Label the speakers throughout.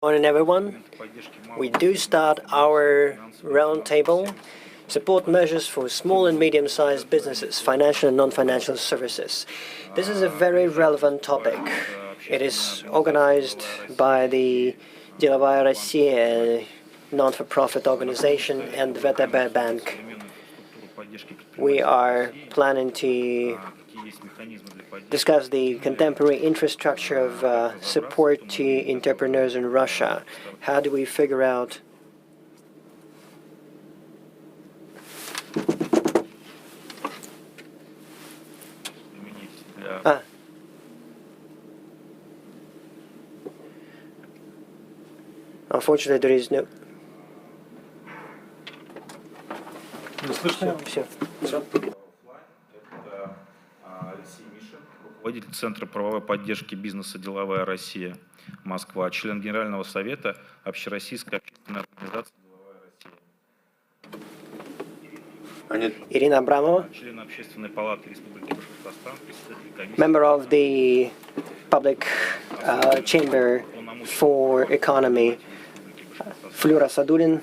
Speaker 1: Morning, everyone. We do start our roundtable. Support measures for small and medium-sized businesses, financial and non-financial services. This is a very relevant topic. It is organized by the Delovaya Rossiya non-for-profit organization and VTB Bank. We are planning to discuss the contemporary infrastructure of support to entrepreneurs in Russia. How do we figure out Unfortunately, there is no...
Speaker 2: Руководитель Центра правовой поддержки бизнеса «Деловая Россия», Москва, член Генерального совета Общероссийской общественной организации «Деловая Россия».
Speaker 1: Ирина Абрамова,
Speaker 2: член Общественной палаты Республики Башкортостан, председатель комиссии.
Speaker 1: member of the Public Chamber for Economy. Flora Sadulin,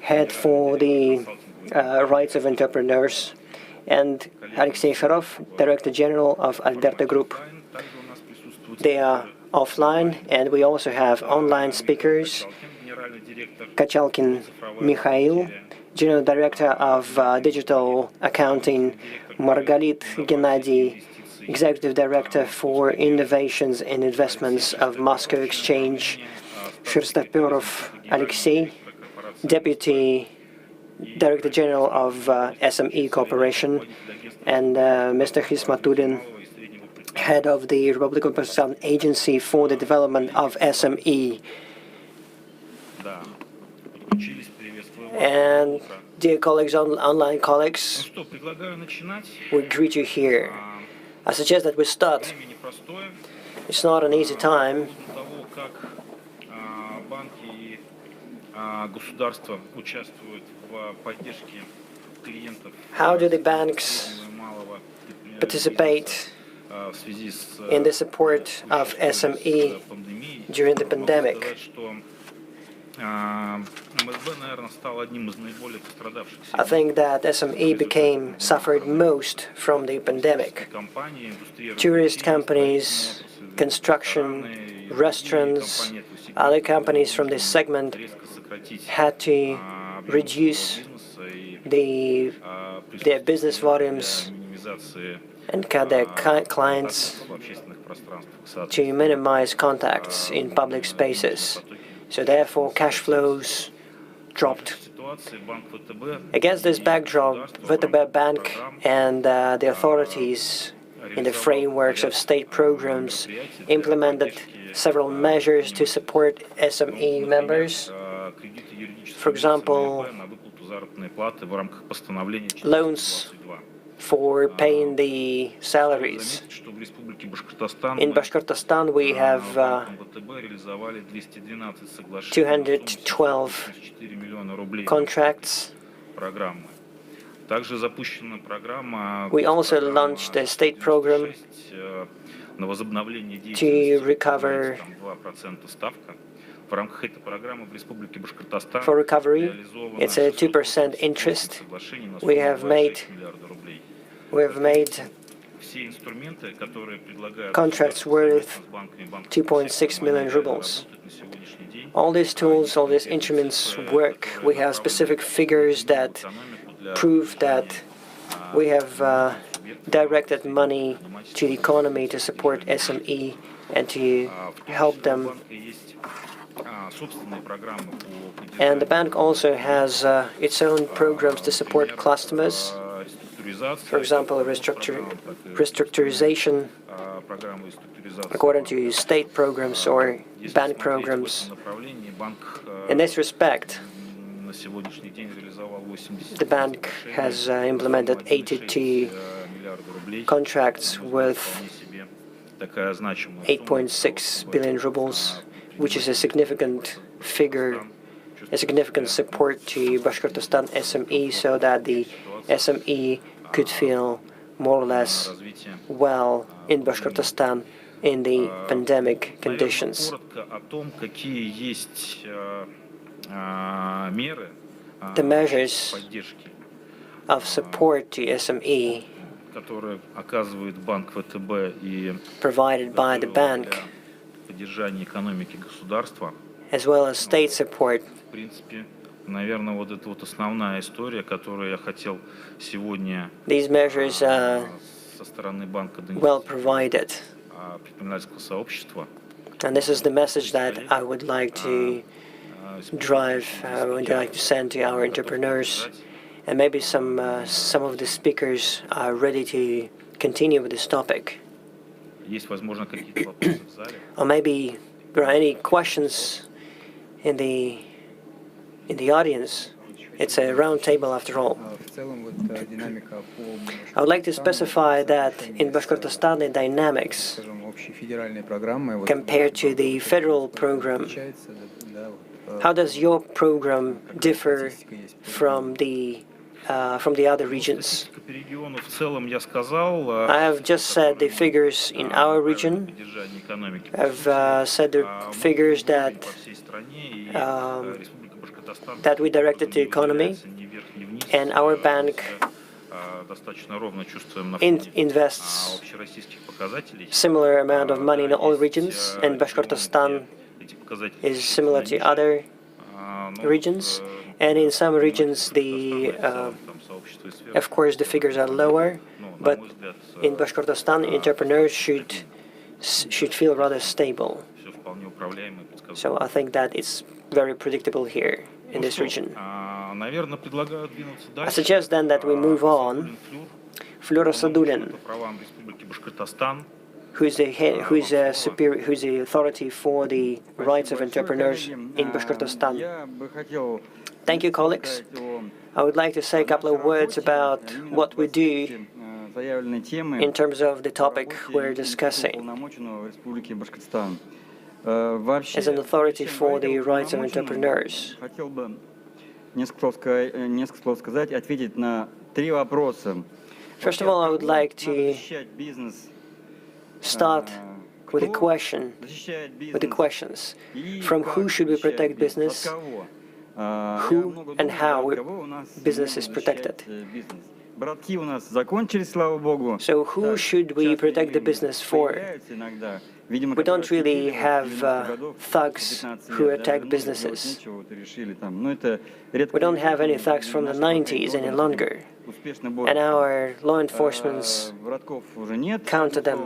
Speaker 1: head for the Rights of Entrepreneurs, and Alexei Sharov, Director General of Alberta Group. They are offline, and we also have online speakers. Kachalkin Mikhail, General Director of Digital Accounting, Margalit Gennady, Executive Director for Innovations and Investments of Moscow Exchange, Shirstaperov Alexei, Deputy Director General of SME Corporation, and Mr. Hismatulin, Head of the Republican Pakistan Agency for the Development of SME. And dear colleagues, online colleagues, we greet you here. I suggest that we start. It's not an easy time. How do the banks participate in the support of SME during the pandemic? I think that SME suffered most from the pandemic. Tourist companies, construction, restaurants, other companies from this segment had to reduce their business volumes and cut their clients to minimize contacts in public spaces. So therefore, cash flows dropped. Against this backdrop, VTB Bank and the authorities in the frameworks of state programs implemented several measures to support SME members. For example, loans for paying the salaries. In Bashkortostan, we have 212 contracts. We also launched a state program to recover. For recovery, it's a 2% interest. We have made contracts worth 2.6 million rubles. All these tools, all these instruments work. We have specific figures that prove that we have directed money to the economy to support SME and to help them. And the bank also has its own programs to support customers. For example, restructurization according to state programs or bank programs. In this respect, the bank has implemented 82 contracts worth 8.6 billion rubles, which is a significant figure, a significant support to Bashkortostan SME, so that the SME could feel more or less well in Bashkortostan in the pandemic conditions.
Speaker 2: Коротко о том, какие есть меры
Speaker 1: The measures
Speaker 2: поддержки,
Speaker 1: of support to SME
Speaker 2: которые оказывает банк ВТБ и
Speaker 1: provided by the bank,
Speaker 2: для поддержания экономики государства.
Speaker 1: as well as state support.
Speaker 2: В принципе, наверное, вот это вот основная история, которую я хотел сегодня
Speaker 1: These measures are
Speaker 2: со стороны банка
Speaker 1: well
Speaker 2: донести
Speaker 1: provided.
Speaker 2: предпринимательского сообщества.
Speaker 1: And this is the message that I would like to drive, I would like to send to our entrepreneurs. And maybe some of the speakers are ready to continue with this topic.
Speaker 2: Есть, возможно, какие-то вопросы в зале?
Speaker 1: Or maybe there are any questions in the audience. It's a round table after all. I would like to specify that in Bashkortostan the dynamics compared to the federal program, how does your program differ from the other regions?
Speaker 2: По региону в целом я сказал.
Speaker 1: I have just said the figures in our region.
Speaker 2: Поддержание экономики.
Speaker 1: I've said the figures
Speaker 2: по всей стране, и Республика Башкортостан
Speaker 1: that we directed to economy,
Speaker 2: ни вверх, ни вниз.
Speaker 1: and our bank
Speaker 2: Достаточно ровно чувствуем на фоне
Speaker 1: invests
Speaker 2: общероссийских показателей.
Speaker 1: similar amount of money in all regions, and Bashkortostan
Speaker 2: Эти показатели
Speaker 1: is similar to other regions. And in some regions, of course, the figures are lower, but in Bashkortostan, entrepreneurs should feel rather stable.
Speaker 2: Все вполне управляемо и предсказуемо.
Speaker 1: So I think that it's very predictable here in this region.
Speaker 2: Наверное, предлагаю двинуться
Speaker 1: I
Speaker 2: дальше.
Speaker 1: suggest then that we move on. Flora Sadulin,
Speaker 2: По правам Республики Башкортостан.
Speaker 1: who's the authority for the rights of entrepreneurs in Bashkortostan. Thank you, colleagues. I would like to say a couple of words about what we do in terms of the topic we're discussing. As an authority for the rights of entrepreneurs, first of all, I would like to start with a question, with the questions. From who should we protect business? Who and how business is protected? So who should we protect the business for? We don't really have thugs who attack businesses. We don't have any thugs from the 90s any longer. And our law enforcement counter them.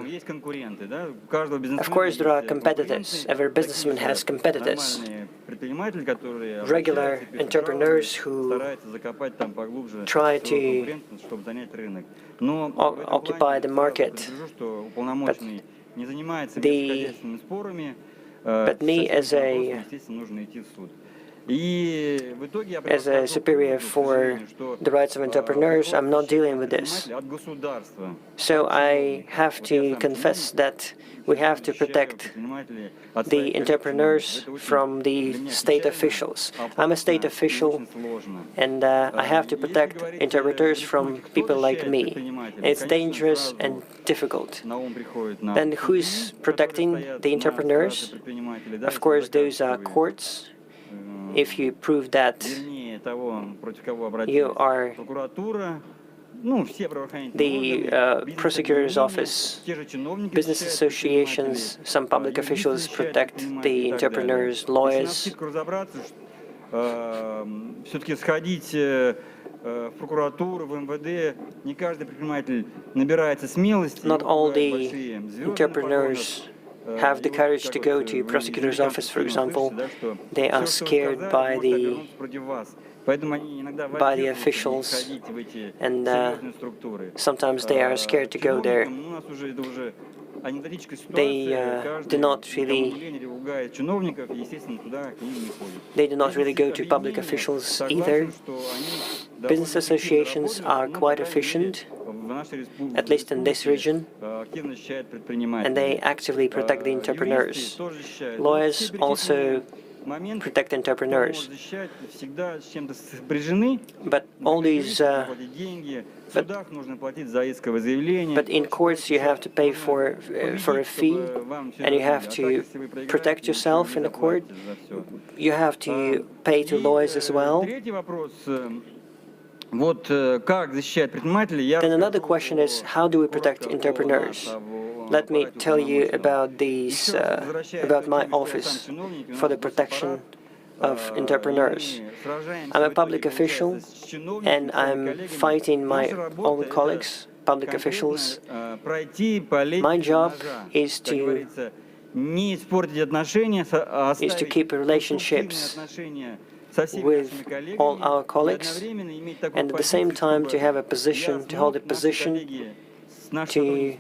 Speaker 1: Of course, there are competitors. Every businessman has competitors. Regular entrepreneurs who try to occupy the market. But me as a superior for the rights of entrepreneurs, I'm not dealing with this. So I have to confess that we have to protect the entrepreneurs from the state officials. I'm a state official, and I have to protect entrepreneurs from people like me. It's dangerous and difficult. Then who's protecting the entrepreneurs? Of course, those are courts. If you prove that you are the prosecutor's office, business associations, some public officials protect the entrepreneurs, lawyers. Not all the entrepreneurs have the courage to go to prosecutor's office, for example. They are scared by the officials, and sometimes they are scared to go there. They do not really go to public officials either. Business associations are quite efficient, at least in this region, and they actively protect the entrepreneurs. Lawyers also protect entrepreneurs. But all these, but in courts you have to pay for a fee, and you have to protect yourself in the court. You have to pay to lawyers as well. Then another question is, how do we protect entrepreneurs? Let me tell you about these, about my office for the protection of entrepreneurs. I'm a public official, and I'm fighting my own colleagues, public officials. My job is to keep relationships with all our colleagues, and at the same time to have a position, to hold a position, to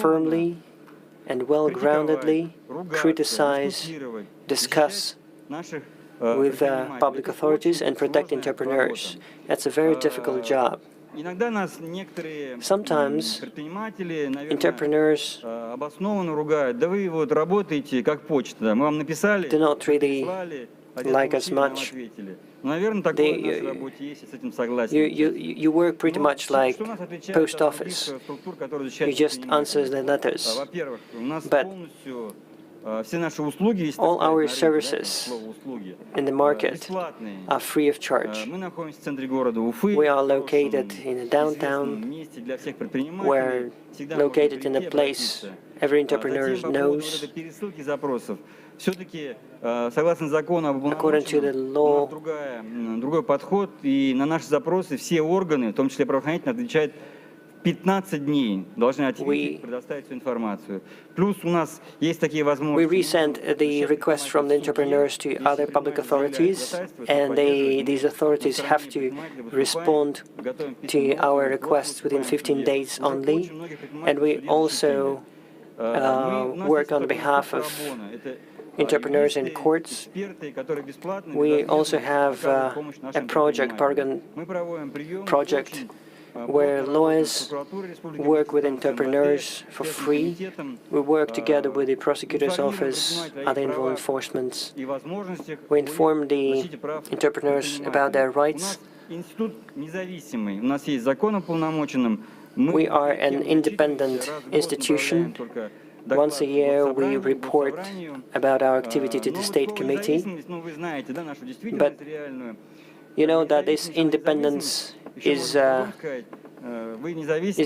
Speaker 1: firmly and well-groundedly criticize, discuss with public authorities and protect entrepreneurs. That's a very difficult job. Sometimes entrepreneurs do not really like us much. You work pretty much like post office. You just answer the letters. But all our services in the market are free of charge. We are located in a downtown. We're located in a place every entrepreneur knows. According to the law,
Speaker 3: другой подход, и на наши запросы все органы, в том числе правоохранительные, отвечают 15 дней, должны ответить, предоставить всю информацию. Плюс у нас есть такие возможности.
Speaker 1: We resend the requests from the entrepreneurs to other public authorities, and these authorities have to respond to our requests within 15 days only. And we also work on behalf of entrepreneurs in courts. We also have a project where lawyers work with entrepreneurs for free. We work together with the prosecutor's office, other involved enforcements. We inform the entrepreneurs about their rights. We are an independent institution. Once a year, we report about our activity to the State Committee. But you know that this independence is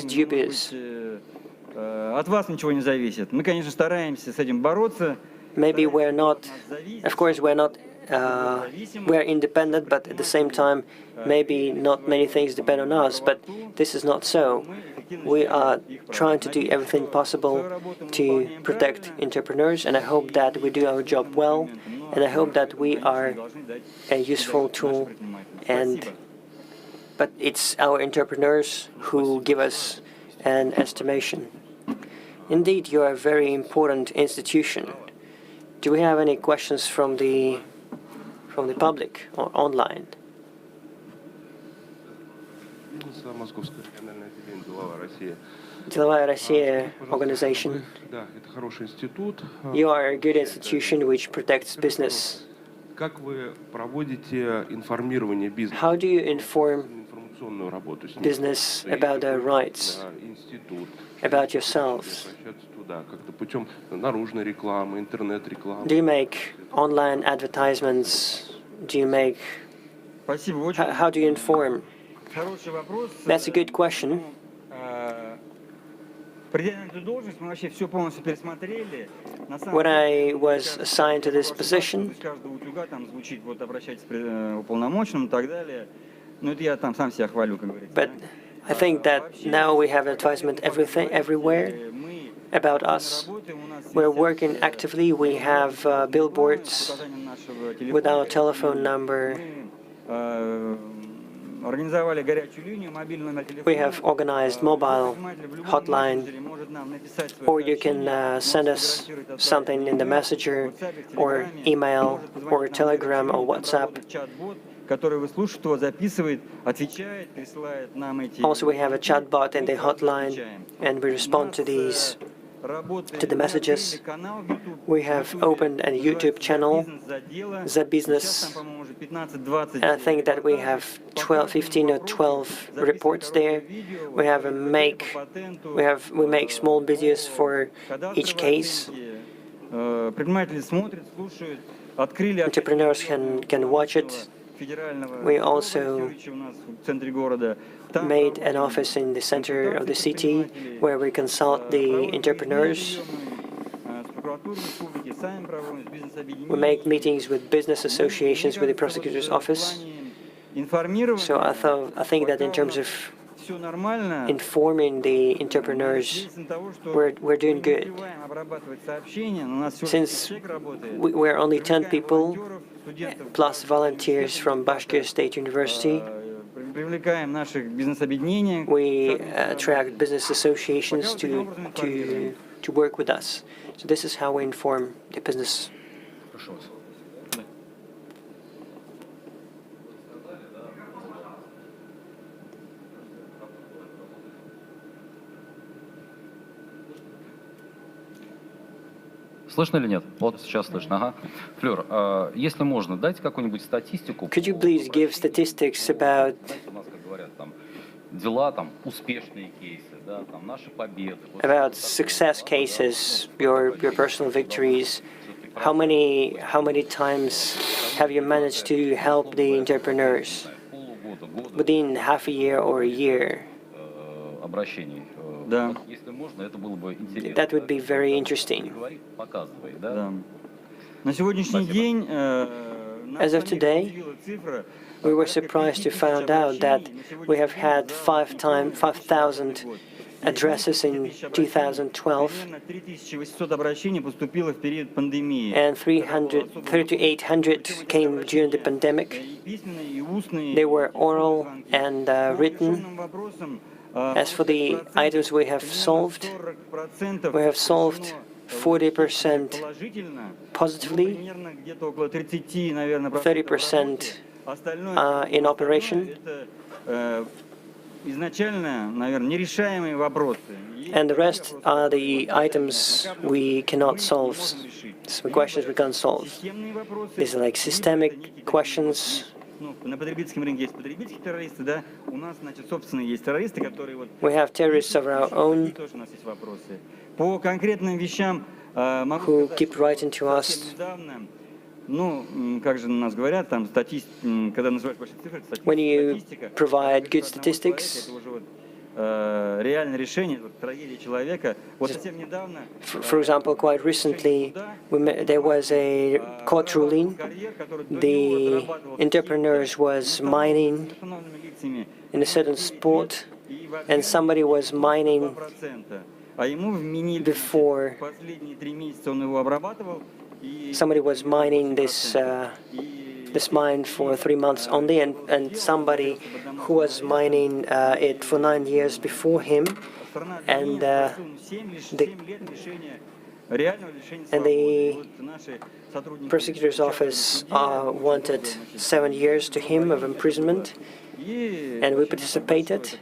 Speaker 1: dubious. Maybe we're not, of course, we're independent, but at the same time, maybe not many things depend on us, but this is not so. We are trying to do everything possible to protect entrepreneurs, and I hope that we do our job well, and I hope that we are a useful tool, but it's our entrepreneurs who give us an estimation. Indeed, you are a very important institution. Do we have any questions from the public or online? Деловая Россия organization. You are a good institution which protects business. How do you inform business about their rights, about yourselves? Do you make online advertisements? Do you make? How do you inform? That's a good question. When I was assigned to this position, but I think that now we have advertisement everywhere about us. We're working actively. We have billboards with our telephone number. We have organized mobile hotline, or you can send us something in the messenger, or email, or Telegram, or WhatsApp. Also, we have a chatbot in the hotline, and we respond to these to the messages. We have opened a YouTube channel, The Business. I think that we have 15 or 12 reports there. We make small videos for each case. Entrepreneurs can watch it. We also made an office in the center of the city where we consult the entrepreneurs. We make meetings with business associations, with the prosecutor's office. So I think that in terms of informing the entrepreneurs, we're doing good. Since we're only 10 people, plus volunteers from Bashkir State University, we attract business associations to work with us. So this is how we inform the business.
Speaker 4: Слышно или нет? Вот сейчас слышно. Ага. Флёр, если можно, дайте какую-нибудь статистику.
Speaker 1: Could you please give statistics about
Speaker 4: У нас, как говорят, там дела, там успешные кейсы, да, там наши победы.
Speaker 1: about success cases, your personal victories? How many times have you managed to help the entrepreneurs within half a year or a year?
Speaker 4: Обращений.
Speaker 3: Да.
Speaker 4: Если можно, это было бы интересно.
Speaker 1: That would be very interesting.
Speaker 4: Показывай, да?
Speaker 3: Да. На сегодняшний день
Speaker 1: As of today, we were surprised to find out that we have had 5,000 addresses in 2012, and 3,800 came during the pandemic. They were oral and written. As for the items we have solved 40% positively, 30% in operation, and the rest are the items we cannot solve, some questions we can't solve. These are like systemic questions. We have terrorists of our own who keep writing to us. When you provide good statistics, for example, quite recently, there was a court ruling. The entrepreneurs was mining in a certain sport, and somebody was mining before. Somebody was mining this mine for 3 months only, and somebody who was mining it for 9 years before him, and the prosecutor's office wanted 7 years to him of imprisonment, and we participated,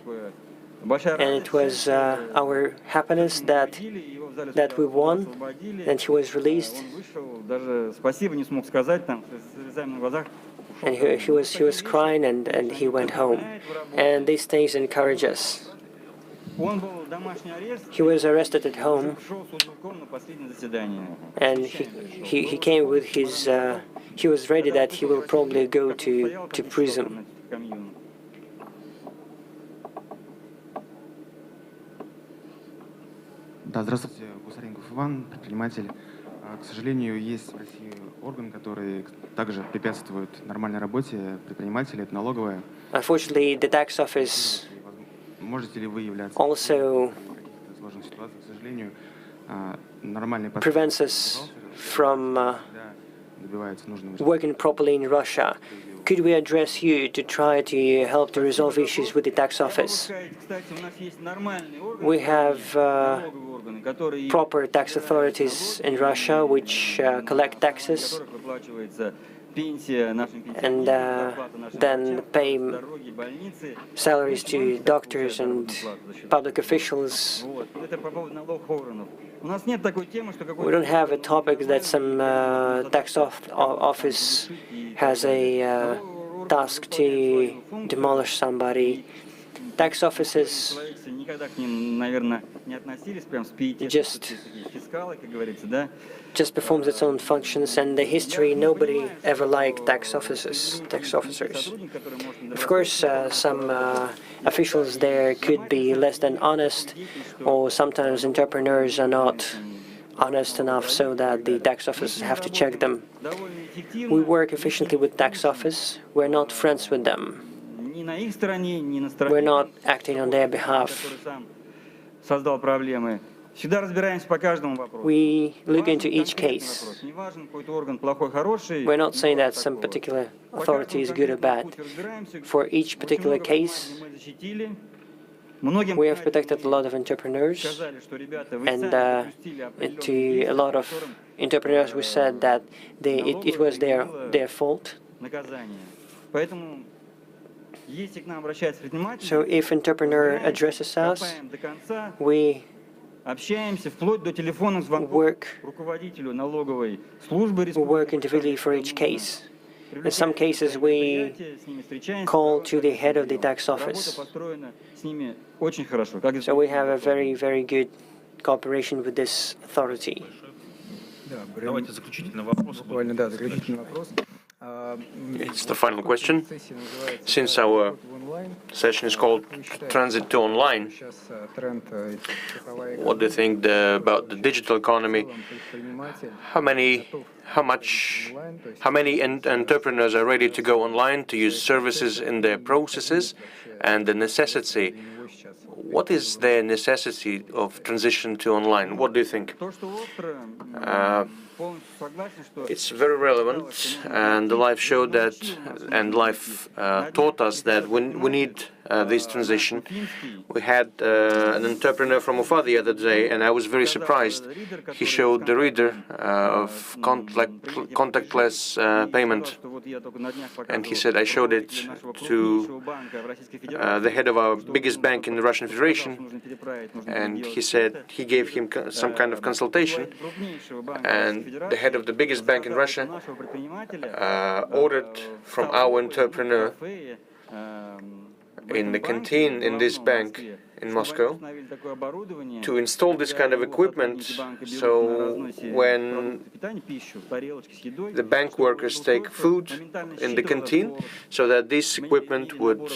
Speaker 1: and it was our happiness that we won, and he was released. And he was crying, and he went home. And these things encourage us. He was arrested at home, and he came with his. He was ready that he will probably go to prison.
Speaker 5: Да, здравствуйте, Гусаренков Иван, предприниматель. К сожалению, есть в России орган, который также препятствует нормальной работе предпринимателей, это налоговая.
Speaker 1: Unfortunately, the tax office
Speaker 5: Можете ли вы являться
Speaker 1: also
Speaker 5: в каких-то сложных ситуациях, к сожалению, нормальный
Speaker 1: prevents us from
Speaker 5: добивается нужного
Speaker 1: working properly in Russia. Could we address you to try to help to resolve issues with the tax office? We have proper tax authorities in Russia which collect taxes and then pay salaries to doctors and public officials.
Speaker 3: У нас нет такой темы, что
Speaker 1: We don't have a topic that some tax office has a task to demolish somebody. Tax offices
Speaker 3: никогда к ним, наверное, не относились прям с пиететом,
Speaker 1: just
Speaker 3: фискалы, как говорится, да?
Speaker 1: just performs its own functions, and the history, nobody ever liked tax officers. Of course, some officials there could be less than honest, or sometimes entrepreneurs are not honest enough so that the tax officers have to check them. We work efficiently with tax office. We're not friends with them. We're not acting on their behalf.
Speaker 3: Создал проблемы. Всегда разбираемся по каждому вопросу.
Speaker 1: We look into each case.
Speaker 3: Неважно, какой-то орган плохой, хороший.
Speaker 1: We're not saying that some particular authority is good or bad. For each particular case, we have protected a lot of entrepreneurs, and to a lot of entrepreneurs we said that it was their fault. So if entrepreneur addresses us, we
Speaker 3: Общаемся вплоть до телефонных звонков руководителю налоговой службы республики.
Speaker 1: work individually for each case. In some cases, we call to the head of the tax office. So we have a very, very good cooperation with this authority.
Speaker 2: Давайте заключительный вопрос.
Speaker 6: It's the final question. Since our session is called Transit to Online, what do you think about the digital economy? How many entrepreneurs are ready to go online to use services in their processes, and the necessity? What is the necessity of transition to online? What do you think? It's very relevant, and the life showed that, and life taught us that we need this transition. We had an entrepreneur from Ufa the other day, and I was very surprised. He showed the reader of contactless payment, and he said, I showed it to the head of our biggest bank in the Russian Federation, and he said he gave him some kind of consultation, and the head of the biggest bank in Russia ordered from our entrepreneur in the canteen in this bank in Moscow to install this kind of equipment, so when the bank workers take food in the canteen, so that this equipment would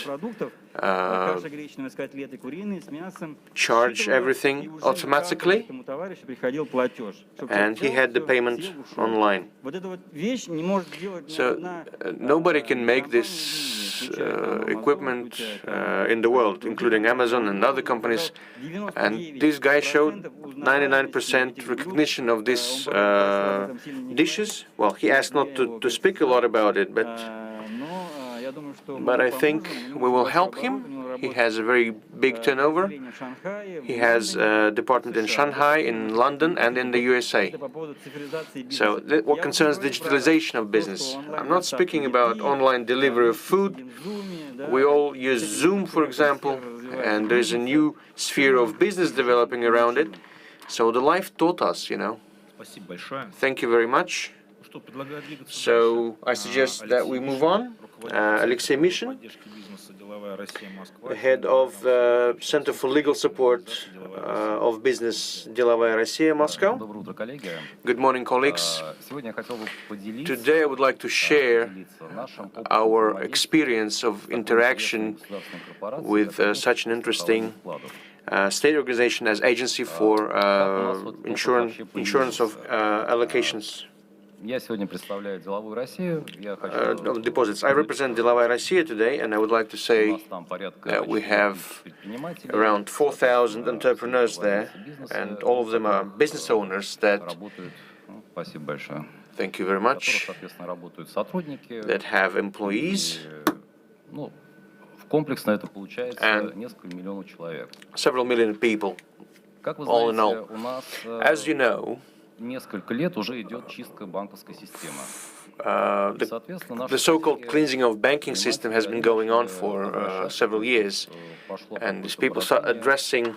Speaker 6: charge everything automatically, and he had the payment online. So nobody can make this equipment in the world, including Amazon and other companies, and this guy showed 99% recognition of these dishes. Well, he asked not to speak a lot about it, but I think we will help him. He has a very big turnover. He has a department in Shanghai, in London, and in the USA. So what concerns digitalization of business, I'm not speaking about online delivery of food. We all use Zoom, for example, and there's a new sphere of business developing around it. So the life taught us, you know. Thank you very much. So I suggest that we move on. Alexei Mishin, the head of the Center for Legal Support of Business Delovaya Россия, Moscow. Good morning, colleagues. Today I would like to share our experience of interaction with such an interesting state organization as Agency for Insurance of Allocations. Deposits. I represent Delovaya Россия today, and I would like to say that we have around 4,000 entrepreneurs there, and all of them are business owners that, thank you very much, that have employees, and several million people, all in all. As you know, the so-called cleansing of banking system has been going on for several years, and these people start addressing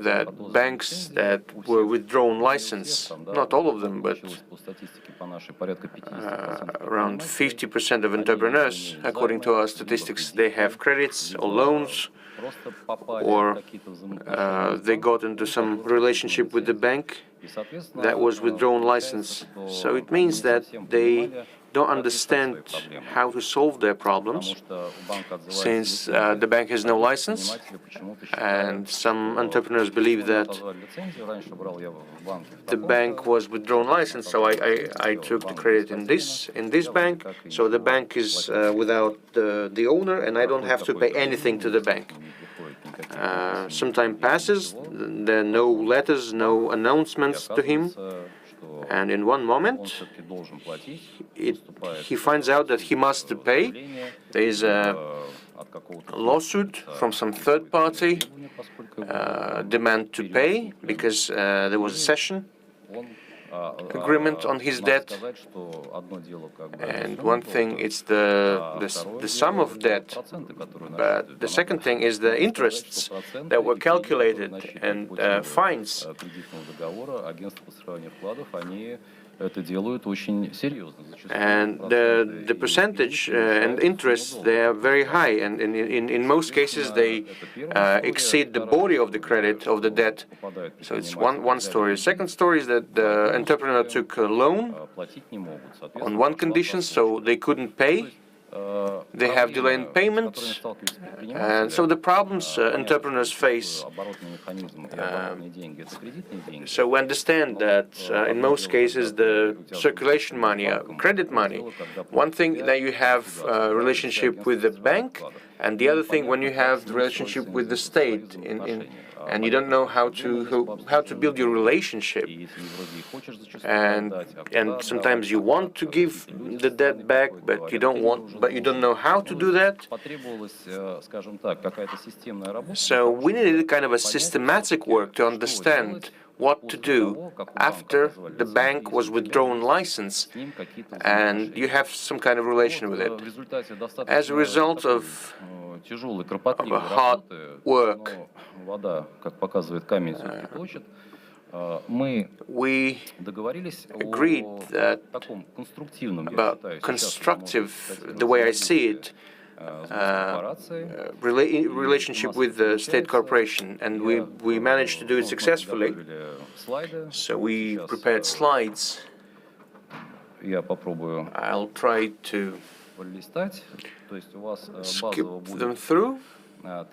Speaker 6: that banks that were withdrawn license, not all of them, but around 50% of entrepreneurs, according to our statistics, they have credits or loans, or they got into some relationship with the bank that was withdrawn license. So it means that they don't understand how to solve their problems, since the bank has no license, and some entrepreneurs believe that the bank was withdrawn license, so I took the credit in this bank, so the bank is without the owner, and I don't have to pay anything to the bank. Some time passes, there are no letters, no announcements to him, and in one moment he finds out that he must pay. There is a lawsuit from some third party, demand to pay because there was a cession agreement on his debt, and one thing is the sum of debt, but the second thing is the interests that were calculated and fines. And the percentage and interest, they are very high, and in most cases they exceed the body of the credit of the debt. So it's one story. The second story is that the entrepreneur took a loan on one condition, so they couldn't pay. They have delay in payments, and so the problems entrepreneurs face. So we understand that in most cases the circulation money, credit money, one thing that you have a relationship with the bank, and the other thing when you have the relationship with the state, and you don't know how to build your relationship, and sometimes you want to give the debt back, but you don't know how to do that. So we needed kind of a systematic work to understand what to do after the bank was withdrawn license, and you have some kind of relation with it. As a result of a hard work, we agreed that about constructive, the way I see it, relationship with the state corporation, and we managed to do it successfully. So we prepared slides. I'll try to skip them through. You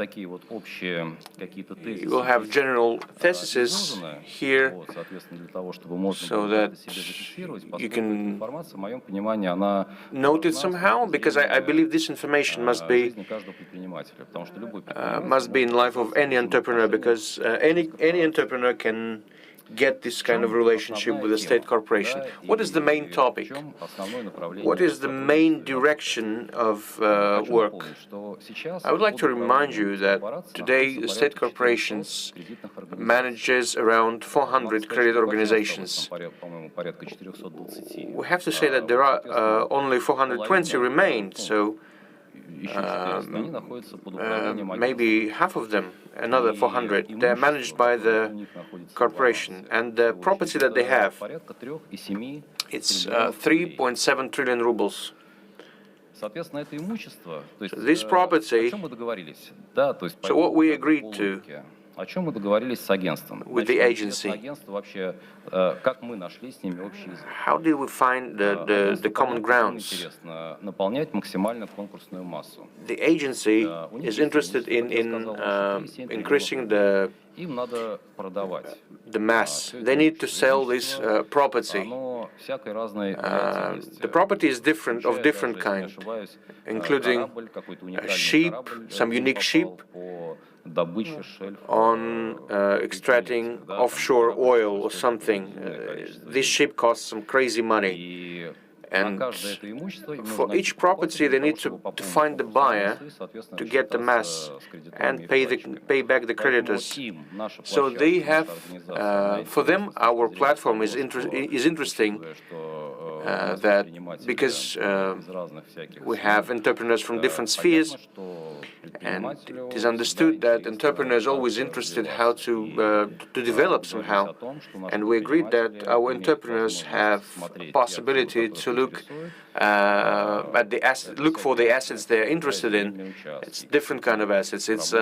Speaker 6: will have general theses here, so that you can note it somehow, because I believe this information must be in life of any entrepreneur, because any entrepreneur can get this kind of relationship with the state corporation. What is the main topic? What is the main direction of work? I would like to remind you that today the state corporations manages around 400 credit organizations. We have to say that there are only 420 remain, so maybe half of them, another 400, they're managed by the corporation, and the property that they have, it's 3.7 trillion rubles. So this property, so what we agreed to with the agency, how did we find the common grounds? The agency is interested in increasing the mass. They need to sell this property. The property is of different kind, including sheep, some unique sheep, on extracting offshore oil or something. This ship costs some crazy money. And for each property, they need to find the buyer to get the mass and pay back the creditors. So they have, for them, our platform is interesting. That because we have entrepreneurs from different spheres, and it is understood that entrepreneurs are always interested how to develop somehow, and we agreed that our entrepreneurs have possibility to look at the look for the assets they're interested in. It's different kind of assets. It's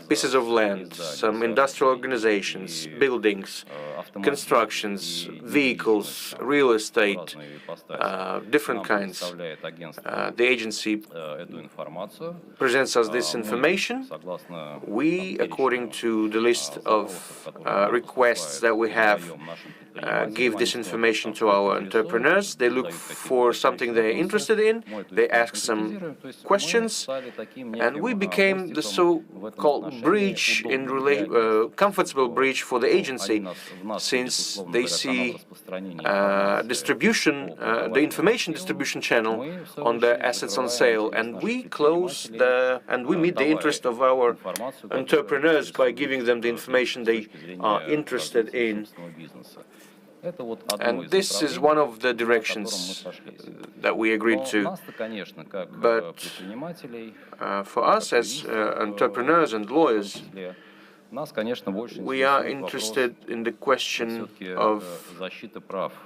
Speaker 6: pieces of land, some industrial organizations, buildings, constructions, vehicles, real estate, different kinds. The agency presents us this information. We, according to the list of requests that we have, give this information to our entrepreneurs. They look for something they're interested in. They ask some questions, and we became the so-called bridge comfortable bridge for the agency, since they see distribution, the information distribution channel on the assets on sale, and we meet the interest of our entrepreneurs by giving them the information they are interested in. And this is one of the directions that we agreed to. But for us as entrepreneurs and lawyers, we are interested in the question of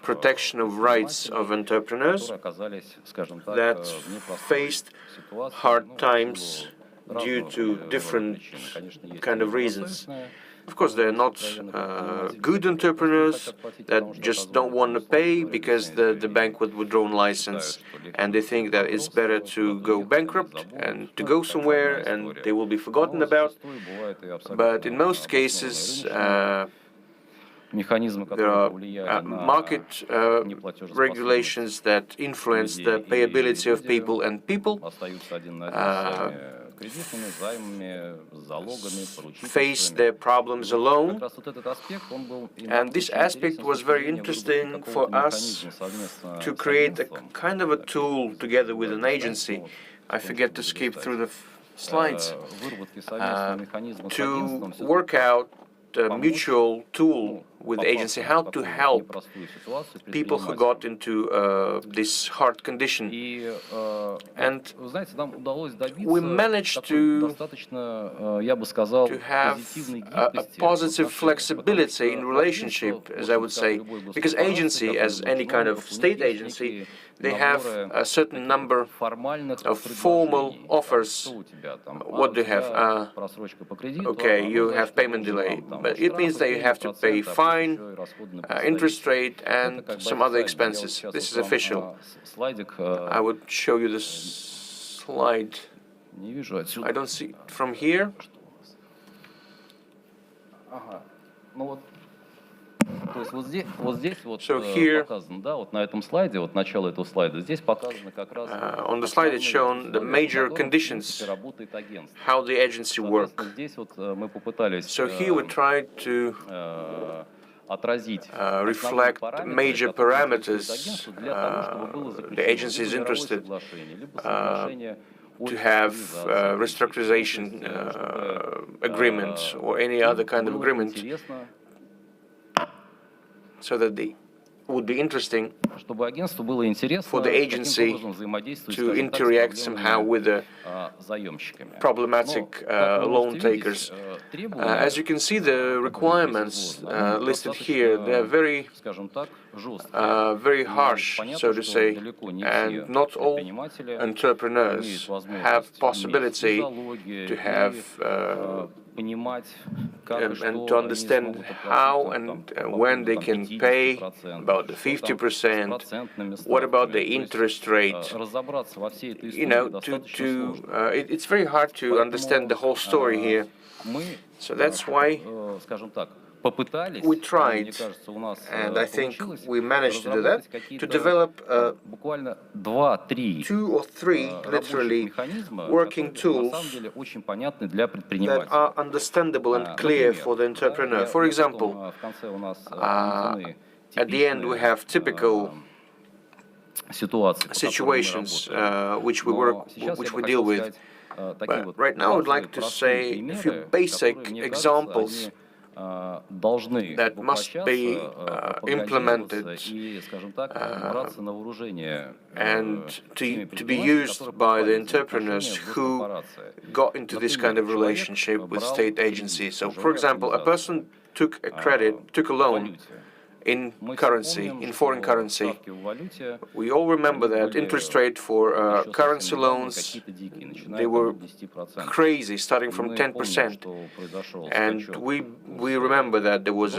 Speaker 6: protection of rights of entrepreneurs that faced hard times due to different kind of reasons. Of course, they're not good entrepreneurs that just don't want to pay because the bank would withdraw license, and they think that it's better to go bankrupt and to go somewhere and they will be forgotten about. But in most cases, there are market regulations that influence the payability of people, and people face their problems alone. And this aspect was very interesting for us to create a kind of a tool together with an agency. I forget to skip through the slides. To work out a mutual tool with the agency, how to help people who got into this hard condition. And we managed to have a positive flexibility in relationship, as I would say, because agency, as any kind of state agency, they have a certain number of formal offers. What do you have? Okay, you have payment delay, but it means that you have to pay fine, interest rate, and some other expenses. This is official. I would show you this slide. I don't see it from here. So here, on the slide it's shown the major conditions, how the agency works. So here we tried to reflect major parameters the agency is interested to have restructurization agreement or any other kind of agreement, so that they would be interesting for the agency to interact somehow with the problematic loan takers. As you can see, the requirements listed here, they're very harsh, so to say, and not all entrepreneurs have possibility to have and to understand how and when they can pay, about the 50%, what about the interest rate. You know, it's very hard to understand the whole story here. So that's why we tried, and I think we managed to do that, to develop 2 or 3, literally, working tools that are understandable and clear for the entrepreneur. For example, at the end we have typical situations which we deal with. But right now I would like to say a few basic examples that must be implemented and to be used by the entrepreneurs who got into this kind of relationship with state agencies. So, for example, a person took a loan in currency, in foreign currency. We all remember that interest rate for currency loans, they were crazy, starting from 10%. And we remember that there was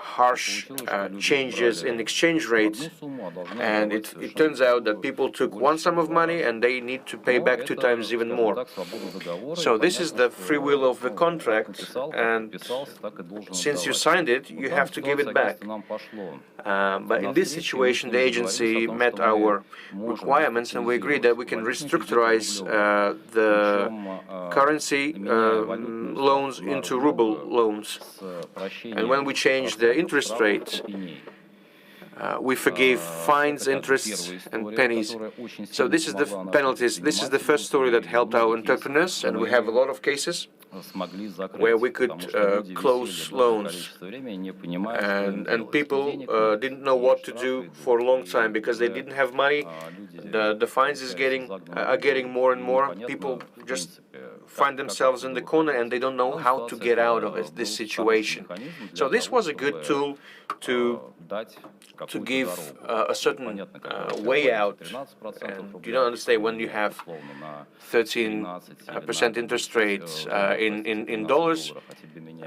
Speaker 6: harsh changes in exchange rates, and it turns out that people took one sum of money and they need to pay back 2 times even more. So this is the free will of the contract, and since you signed it, you have to give it back. But in this situation, the agency met our requirements, and we agreed that we can restructurize the currency loans into ruble loans. And when we changed the interest rate, we forgave fines, interests, and pennies. So this is the penalties. This is the first story that helped our entrepreneurs, and we have a lot of cases where we could close loans. And people didn't know what to do for a long time because they didn't have money. The fines are getting more and more. People just find themselves in the corner and they don't know how to get out of this situation. So this was a good tool to give a certain way out. And you don't understand, when you have 13% interest rates in dollars,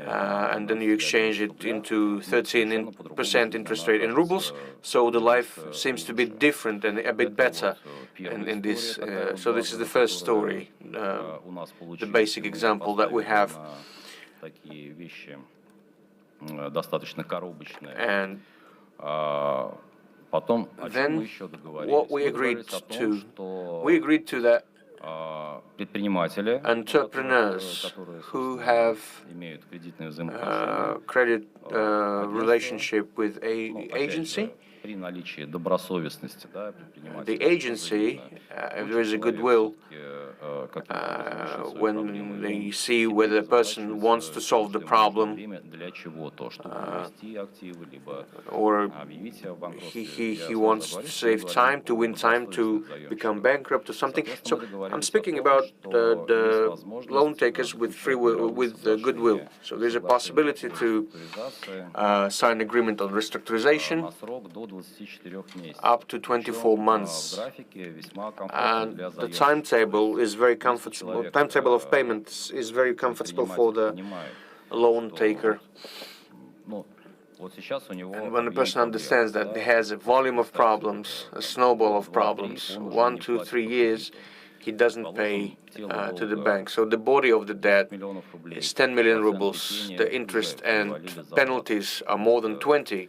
Speaker 6: and then you exchange it into 13% interest rate in rubles, so the life seems to be different and a bit better in this. So this is the first story, the basic example that we have. And then what we agreed to that entrepreneurs who have credit relationship with an agency, the agency, if there is a goodwill, when they see whether the person wants to solve the problem, or he wants to save time, to win time, to become bankrupt or something. So I'm speaking about the loan takers with free will, with goodwill. So there's a possibility to sign agreement on restructurization up to 24 months, and the timetable is very comfortable. Timetable of payments is very comfortable for the loan taker. And when the person understands that he has a volume of problems, a snowball of problems, 1, 2, 3 years, he doesn't pay to the bank. So the body of the debt is 10 million rubles. The interest and penalties are more than 20.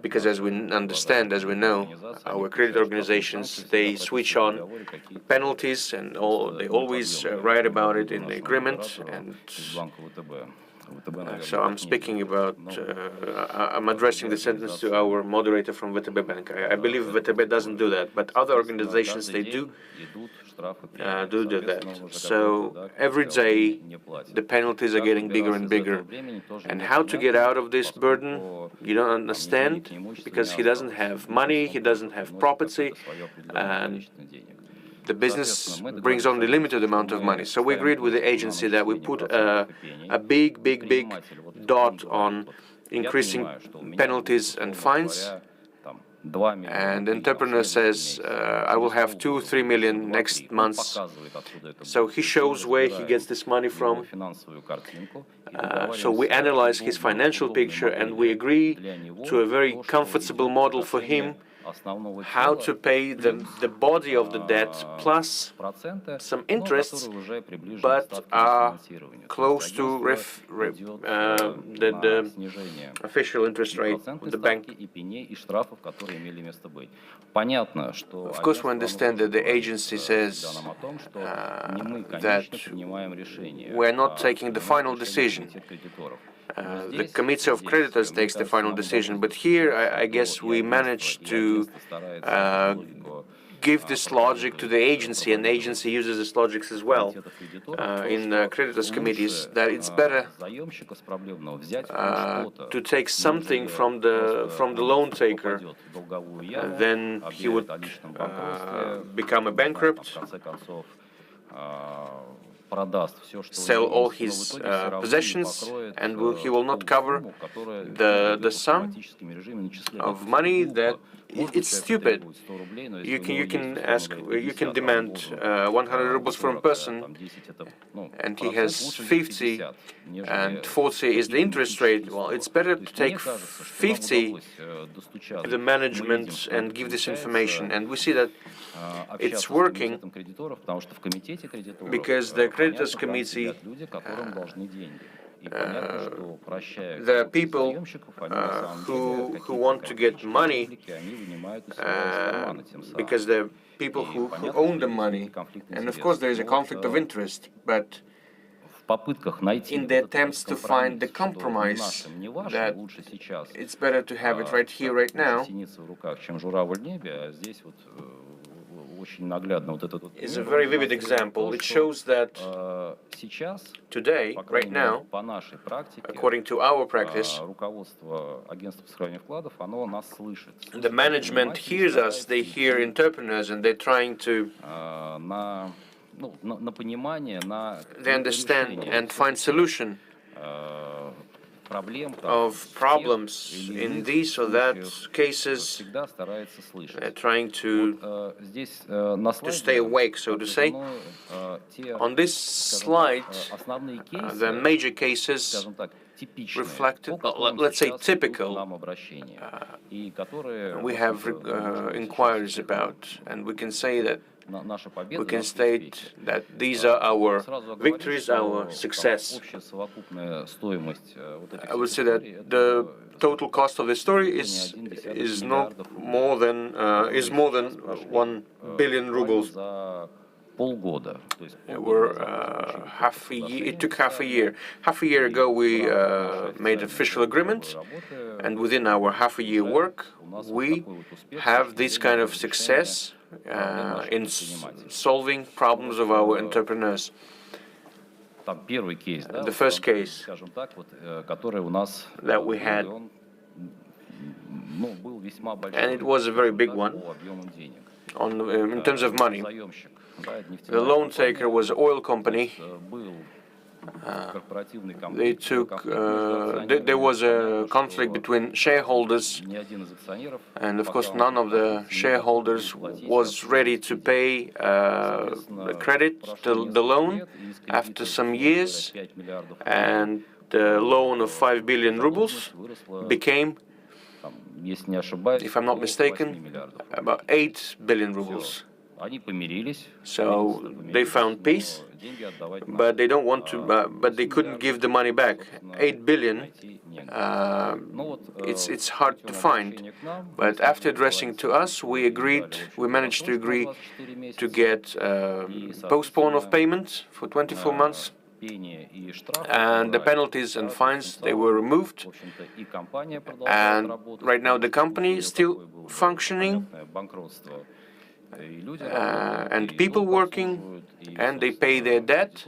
Speaker 6: Because as we understand, as we know, our credit organizations, they switch on penalties, and they always write about it in the agreement. And so I'm speaking about, I'm addressing the sentence to our moderator from VTB Bank. I believe VTB doesn't do that, but other organizations, they do that. So every day the penalties are getting bigger and bigger. And how to get out of this burden, you don't understand, because he doesn't have money, he doesn't have property, and the business brings only limited amount of money. So we agreed with the agency that we put a big dot on increasing penalties and fines. And the entrepreneur says, I will have 2-3 million next month. So he shows where he gets this money from. So we analyze his financial picture, and we agree to a very comfortable model for him, how to pay the body of the debt plus some interests, but are close to the official interest rate of the bank. Of course, we understand that the agency says that we're not taking the final decision. the committee of creditors takes the final decision. But here, I guess we managed to give this logic to the agency, and the agency uses this logic as well in creditors committees, that it's better to take something from the loan taker, then he would become a bankrupt, sell all his possessions, and he will not cover the sum of money that it's stupid. You can demand 100 rubles from a person, and he has 50, and 40 is the interest rate. Well, it's better to take 50 to the management and give this information, and we see that it's working because the creditors committee, there are people who want to get money because the people who own the money, and of course there is a conflict of interest, but in the attempts to find the compromise that it's better to have it right here, right now, is a very vivid example. It shows that today, right now, according to our practice, the management hears us, they hear entrepreneurs, and they're trying to they understand and find solution of problems in these or that cases, trying to stay awake, so to say. On this slide, the major cases reflected, let's say typical, we have inquiries about, and we can say that we can state that these are our victories, our success. I would say that the total cost of the story is more than 1 billion rubles. It took half a year. Half a year ago, we made official agreement, and within our half a year work, we have this kind of success in solving problems of our entrepreneurs. The first case that we had, and it was a very big one in terms of money. The loan taker was an oil company. There was a conflict between shareholders, and of course none of the shareholders was ready to pay the credit, the loan, after some years, and the loan of 5 billion rubles became, if I'm not mistaken, about 8 billion rubles. So they found peace, but they don't want to. But they couldn't give the money back. 8 billion. It's hard to find. But after addressing to us, we managed to agree to get postpone of payment for 24 months. And the penalties and fines, they were removed. And right now the company is still functioning. And people working, and they pay their debt,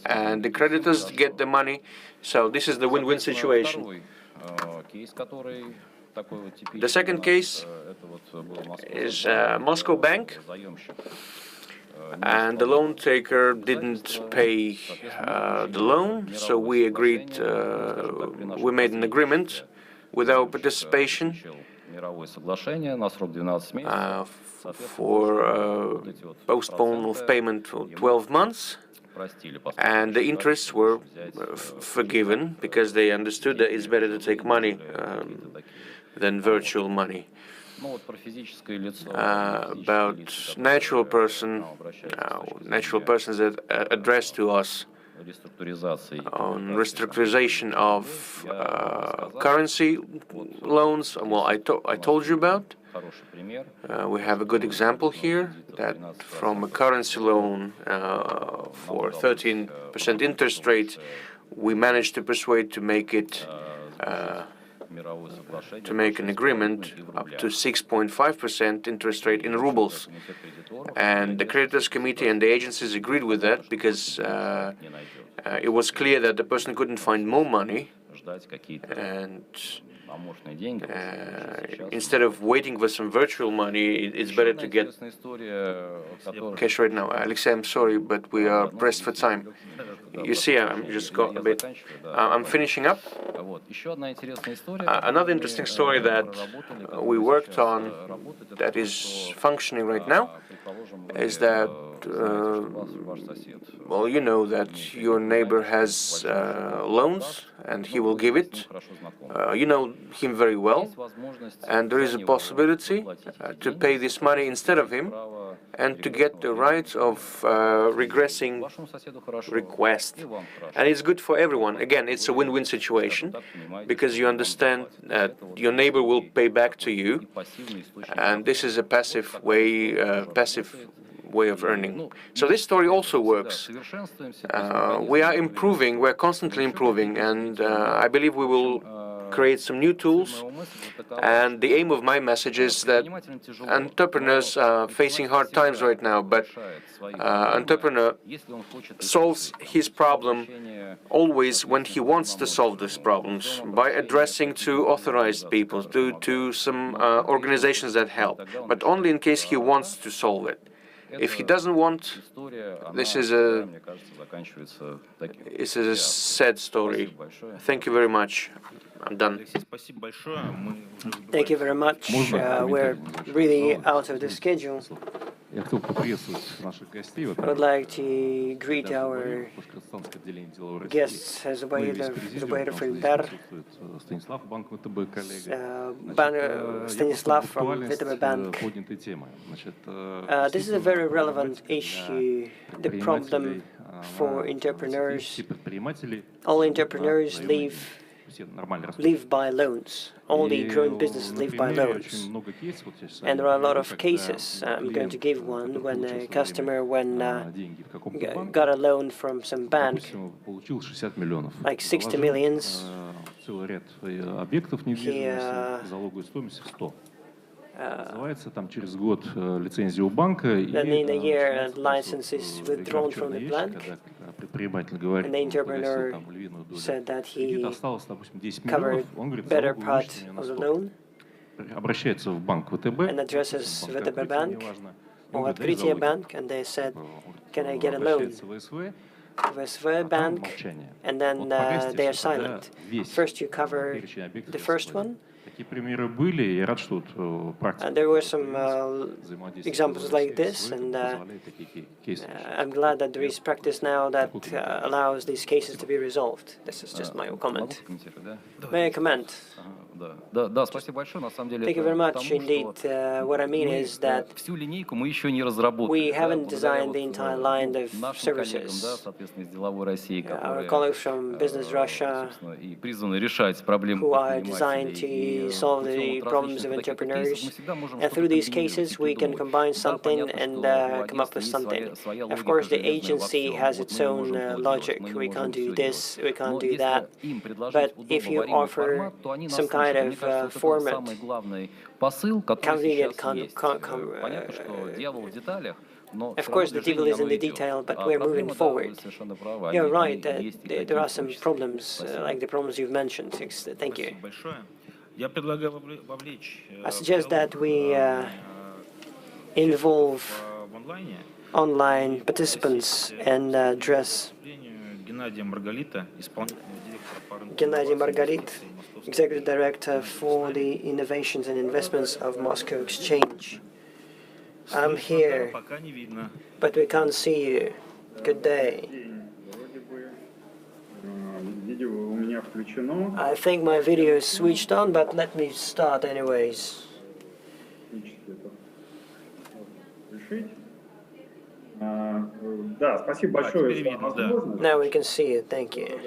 Speaker 6: and the creditors get the money. So this is the win-win situation. The second case is Moscow Bank, and the loan taker didn't pay the loan, so we agreed, we made an agreement with our participation for postpone of payment for 12 months, and the interests were forgiven because they understood that it's better to take money than virtual money. About natural persons that addressed to us on restructurization of currency loans. Well, I told you about. We have a good example here that from a currency loan for 13% interest rate, we managed to persuade to make it to make an agreement up to 6.5% interest rate in rubles. And the creditors committee and the agencies agreed with that because it was clear that the person couldn't find more money, and instead of waiting for some virtual money, it's better to get cash right now. Alexei, I'm sorry, but we are pressed for time. You see, I'm just got a bit. I'm finishing up. Another interesting story that we worked on that is functioning right now is that, well, you know that your neighbor has loans and he will give it. You know him very well, and there is a possibility to pay this money instead of him and to get the right of regressing request. And it's good for everyone. Again, it's a win-win situation because you understand that your neighbor will pay back to you, and this is a passive way of earning. So this story also works. We are improving, we're constantly improving, and I believe we will create some new tools. And the aim of my message is that entrepreneurs are facing hard times right now, but entrepreneur solves his problem always when he wants to solve these problems by addressing to authorized people, to some organizations that help, but only in case he wants to solve it. If he doesn't want, this is a sad story. Thank you very much. I'm done.
Speaker 1: Thank you very much. We're really out of the schedule.
Speaker 7: Я хотел поприветствовать наших гостей.
Speaker 1: I would like to greet our guests, Zubair Filber,
Speaker 7: Станислав, банк ВТБ, коллега.
Speaker 1: Stanislav from VTB Bank. This is a very relevant issue, the problem for entrepreneurs. All entrepreneurs live by loans. All the growing businesses live by loans. And there are a lot of cases. I'm going to give one when a customer got a loan from some bank, like 60 millions. Then in a year, a license is withdrawn from the bank, and the entrepreneur said that he covered better part of the loan and addresses VTB Bank or Открытие Bank, and they said, "Can I get a loan?" VSV Bank, and then they are silent. First you cover the first one. And there were some examples like this, and I'm glad that there is practice now that allows these cases to be resolved. This is just my comment. May I comment? Thank you very much indeed. What I mean is that we haven't designed the entire line of services. Our colleagues from Business Russia, who are designed to solve the problems of entrepreneurs, and through these cases we can combine something and come up with something. Of course, the agency has its own logic. We can't do this, we can't do that. But if you offer some kind of format, convenient of course, the devil is in the detail, but we're moving forward. You're right, there are some problems, like the problems you've mentioned. Thank you. I suggest that we involve online participants and address Gennady Margarit, Executive Director for the Innovations and Investments of Moscow Exchange. I'm here, but we can't see you. Good day. I think my video is switched on, but let me start anyways. Now we can see it, thank you.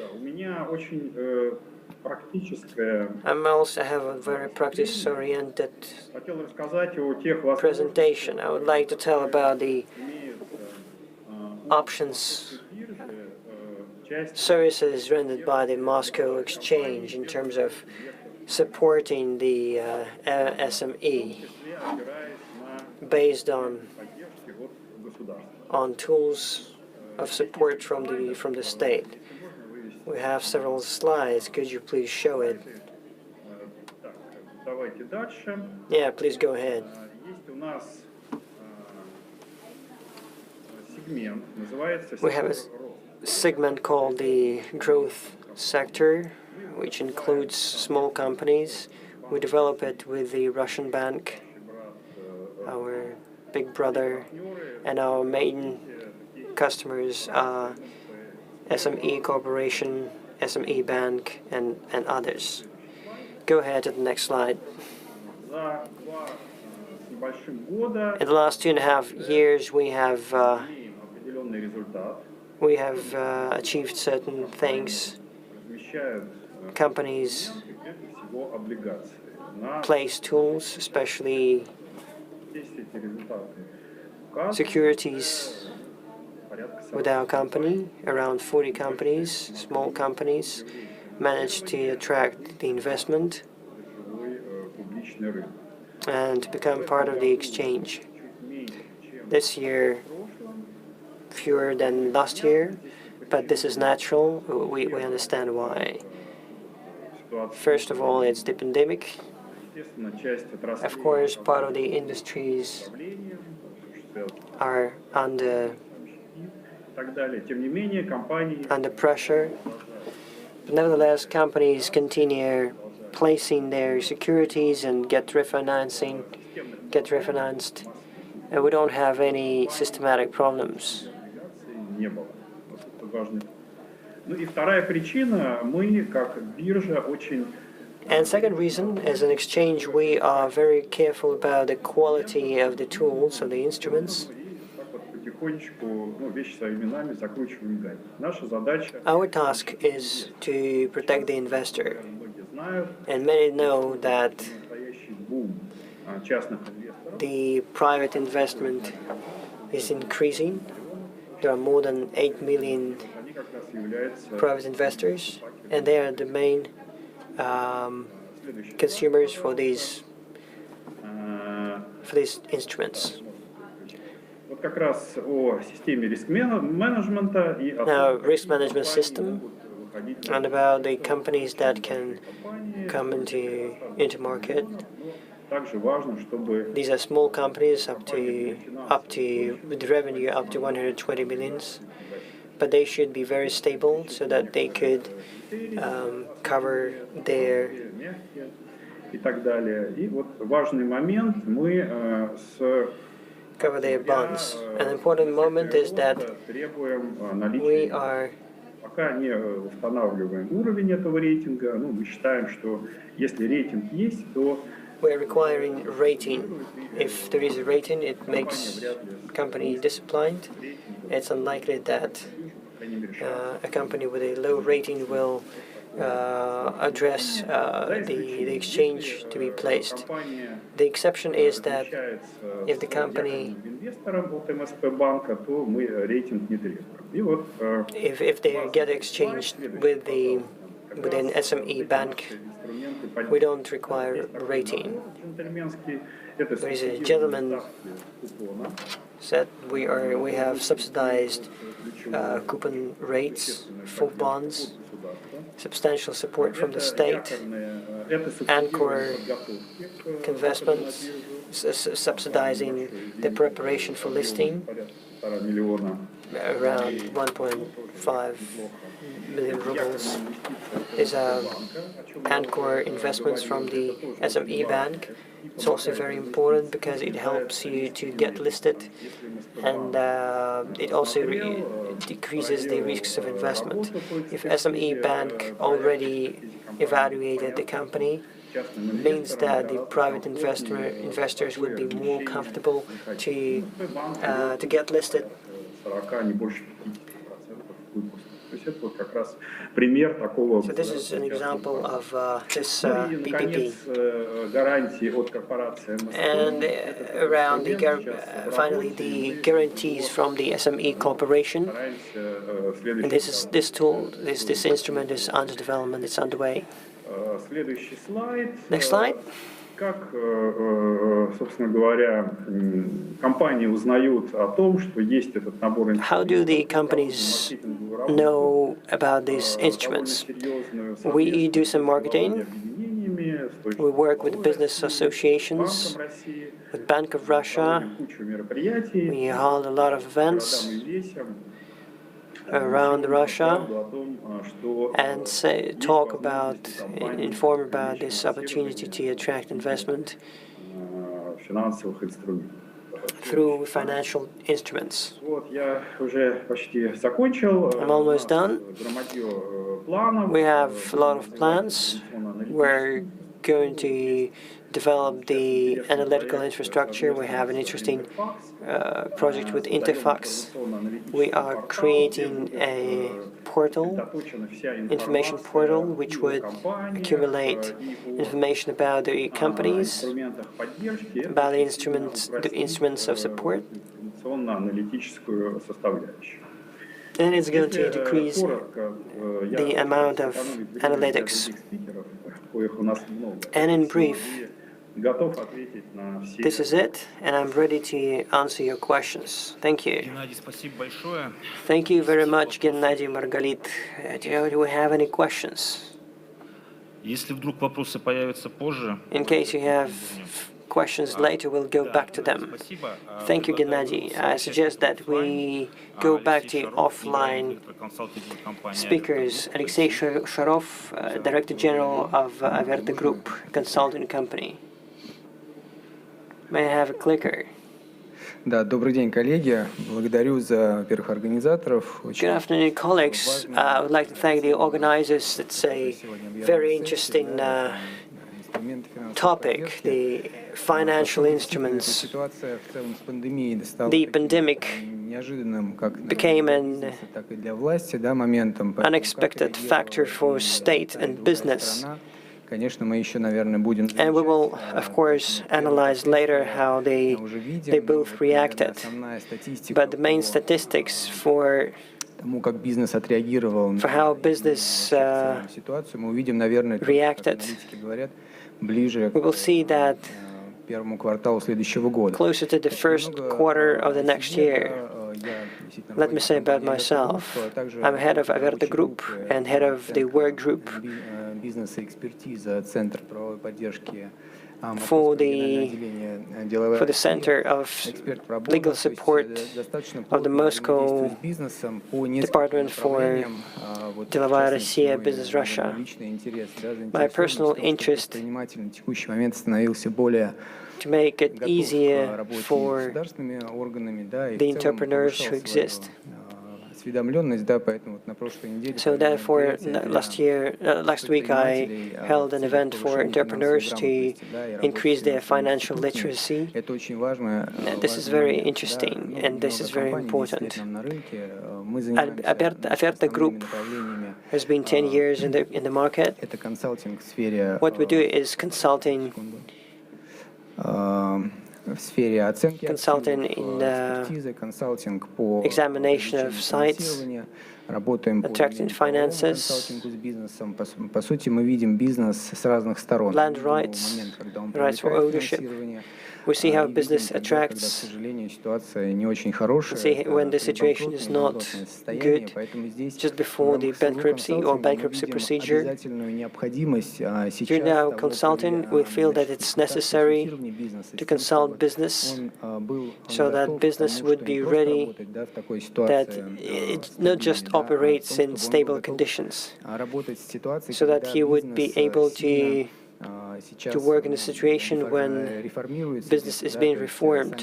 Speaker 1: I also have a very practice-oriented presentation. I would like to tell about the options services rendered by the Moscow Exchange in terms of supporting the SME based on tools of support from the state. We have several slides. Could you please show it? Yeah, please go ahead. We have a segment called the growth sector, which includes small companies. We develop it with the Russian bank, our big brother, and our main customers are SME Corporation, SME Bank, and others. Go ahead to the next slide. In the last 2.5 years, we have achieved certain things. Companies place tools, especially securities, with our company. Around 40 companies, small companies, managed to attract the investment and become part of the exchange. This year, fewer than last year, but this is natural. We understand why. First of all, it's the pandemic. Of course, part of the industries are under pressure. But nevertheless, companies continue placing their securities and get refinanced, and we don't have any systematic problems. And second reason, as an exchange, we are very careful about the quality of the tools, of the instruments. Our task is to protect the investor. And many know that the private investment is increasing. There are more than 8 million private investors, and they are the main consumers for these instruments. Now, risk management system, and about the companies that can come into market. These are small companies up to with revenue up to 120 millions, but they should be very stable so that they could cover their bonds. An important moment is that we are we're requiring rating. If there is a rating, it makes company disciplined. It's unlikely that a company with a low rating will address the exchange to be placed. The exception is that if the company, if they get exchanged with an SME bank, we don't require a rating. There is a gentleman said we have subsidized coupon rates for bonds, substantial support from the state, Anchor investments subsidizing the preparation for listing, around 1.5 million rubles is Anchor investments from the SME bank. It's also very important because it helps you to get listed, and it also decreases the risks of investment. If SME bank already evaluated the company, means that the private investors would be more comfortable to get listed.
Speaker 8: это вот как раз пример такого.
Speaker 1: So this is an example of this
Speaker 8: И, наконец,
Speaker 1: PPP.
Speaker 8: гарантии от корпорации
Speaker 1: And around the finally the guarantees from the SME corporation. And this tool, this instrument is under development. It's underway.
Speaker 8: Следующий слайд.
Speaker 1: Next slide.
Speaker 8: Как, собственно говоря, компании узнают о том, что есть этот набор инструментов?
Speaker 1: How do the companies know about these instruments? We do some marketing. We work with business associations, with Bank of Russia. We hold a lot of events around Russia and inform about this opportunity to attract investment through financial instruments. I'm almost done. We have a lot of plans. We're going to develop the analytical infrastructure. We have an interesting project with Interfax. We are creating a portal, information portal, which would accumulate information about the companies, about the instruments of support, and it's going to decrease the amount of analytics. And in brief, this is it, and I'm ready to answer your questions. Thank you. Thank you very much, Gennady Margalit. Do we have any questions? In case you have questions later, we'll go back to them. Thank you, Gennady. I suggest that we go back to offline speakers. Alexei Sharov, Director General of Averta Group, consulting company. May I have a clicker?
Speaker 9: Да, добрый день, коллеги. Благодарю за, во-первых, организаторов.
Speaker 1: Good afternoon, colleagues. I would like to thank the organizers. It's a very interesting topic, the financial instruments. The pandemic became an unexpected factor for state and business. And we will, of course, analyze later how they both reacted. But the main statistics for how business reacted, we will see that closer to the first quarter of the next year. Let me say about myself. I'm head of Averta Group and head of the work group for the Center of Legal Support of the Moscow Department for Delovaya Rossiya, Business Russia. My personal interest to make it easier for the entrepreneurs who exist. So therefore, last week I held an event for entrepreneurs to increase their financial literacy. This is very interesting and this is very important. Averta Group has been 10 years in the market. What we do is consulting in examination of sites, attracting finances, land rights, rights for ownership. We see how business attracts, see when the situation is not good, just before the bankruptcy or bankruptcy procedure. During our consulting, we feel that it's necessary to consult business so that business would be ready, that it not just operates in stable conditions, so that he would be able to work in a situation when business is being reformed.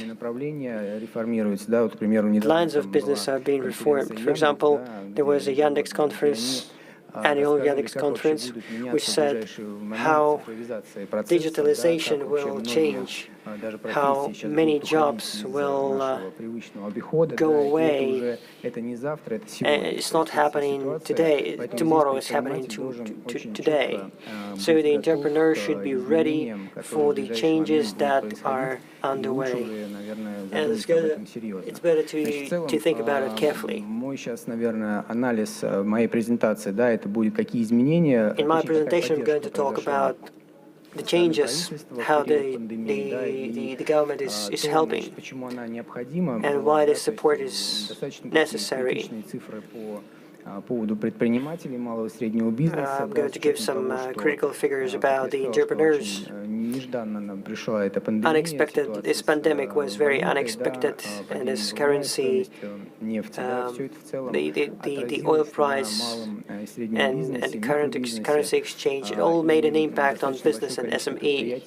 Speaker 1: The lines of business are being reformed. For example, there was a Yandex conference, annual Yandex conference, which said how digitalization will change how many jobs will go away. It's not happening today. Tomorrow is happening today. So the entrepreneur should be ready for the changes that are underway. And it's better to think about it carefully.
Speaker 9: Мой сейчас, наверное, анализ моей презентации, да, это будет какие изменения.
Speaker 1: In my presentation, I'm going to talk about the changes, how the government is helping, and why this support is necessary.
Speaker 9: По поводу предпринимателей малого и среднего бизнеса.
Speaker 1: I'm going to give some critical figures about the entrepreneurs. Unexpected. This pandemic was very unexpected, and this currency, the oil price, and currency exchange, it all made an impact on business and SME.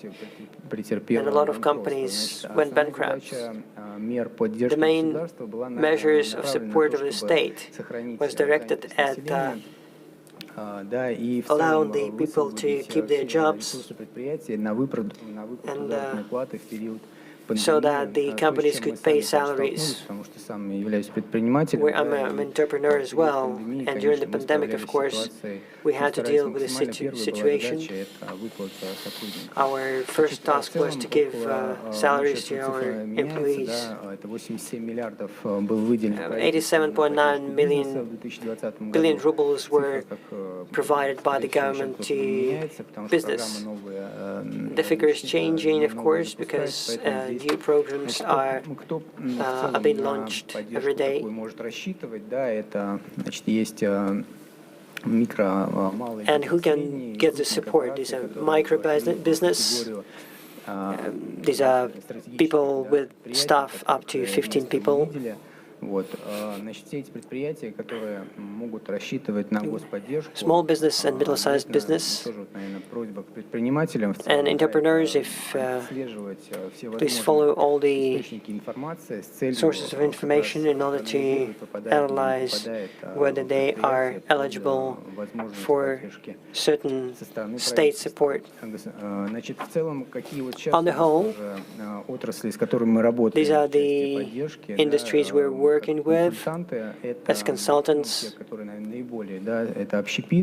Speaker 1: And a lot of companies went bankrupt. The main measures of support of the state was directed at allowing the people to keep their jobs and so that the companies could pay salaries. I'm an entrepreneur as well, and during the pandemic, of course, we had to deal with the situation. Our first task was to give salaries to our employees. 87.9 billion rubles were provided by the government to business. The figure is changing, of course, because new programs are being launched every day. And who can get the support? These are micro business. These are people with staff up to 15 people. Small business and middle-sized business and entrepreneurs, please follow all the sources of information in order to analyze whether they are eligible for certain state support. On the whole, these are the industries we're working with as consultants.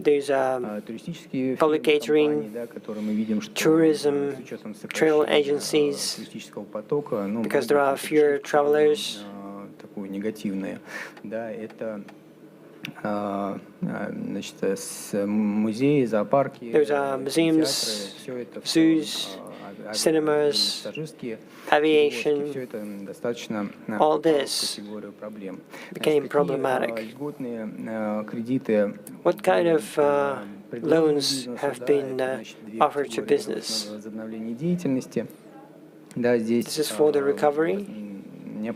Speaker 1: There's public catering, tourism, travel agencies, because there are fewer travelers. There's museums, zoos, cinemas, aviation. All this became problematic. What kind of loans have been offered to business? This is for the recovery. The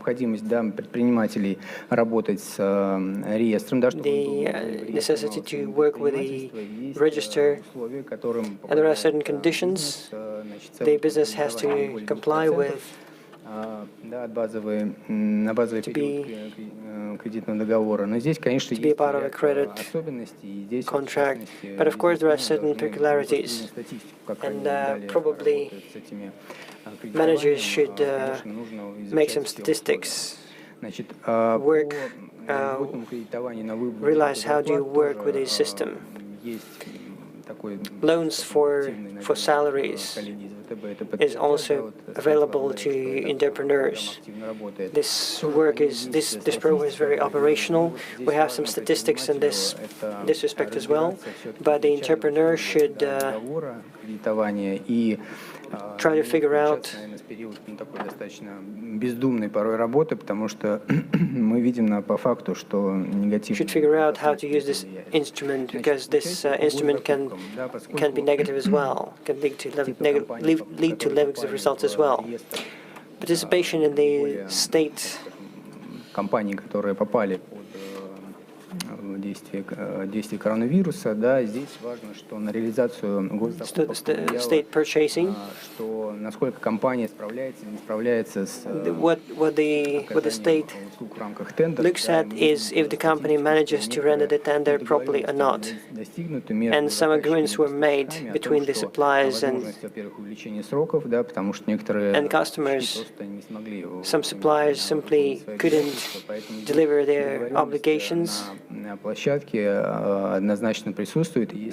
Speaker 1: necessity to work with the register, and there are certain conditions the business has to comply with to be a part of a credit contract. But of course there are certain peculiarities, and probably managers should make some statistics, realize how do you work with a system. Loans for salaries is also available to entrepreneurs. This program is very operational. We have some statistics in this respect as well, but the entrepreneur should try to figure out how to use this instrument, because this instrument can be negative as well, can lead to negative results as well. Participation in the state
Speaker 9: действий коронавируса, да, здесь важно, что на реализацию госзакупок
Speaker 1: state purchasing,
Speaker 9: что насколько компания справляется или не справляется с
Speaker 1: what the state
Speaker 9: услуг в рамках тендера,
Speaker 1: looks at is if the company manages to render the tender properly or not. And some agreements were made between the suppliers and customers. Some suppliers simply couldn't deliver their obligations.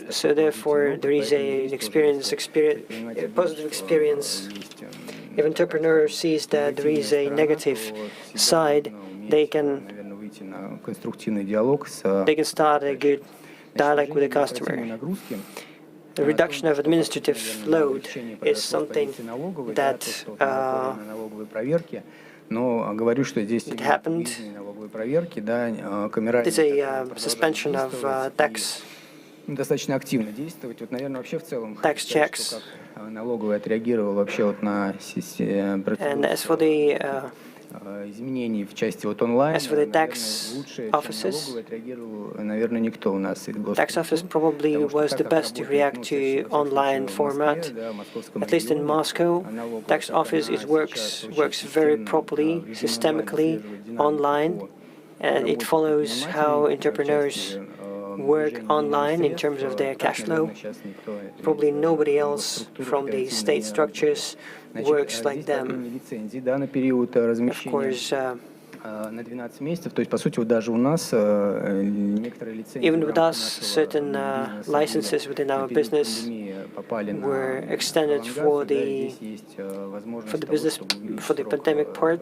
Speaker 1: So therefore, there is a positive experience. If entrepreneur sees that there is a negative side, they can start a good dialogue with the customer. The reduction of administrative load is something that it happened. There's a suspension of tax checks. And as for the tax offices, tax office probably was the best to react to online format. At least in Moscow, tax office works very properly, systemically, online, and it follows how entrepreneurs work online in terms of their cash flow. Probably nobody else from the state structures works like them. Of course, even with us, certain licenses within our business were extended for the pandemic part.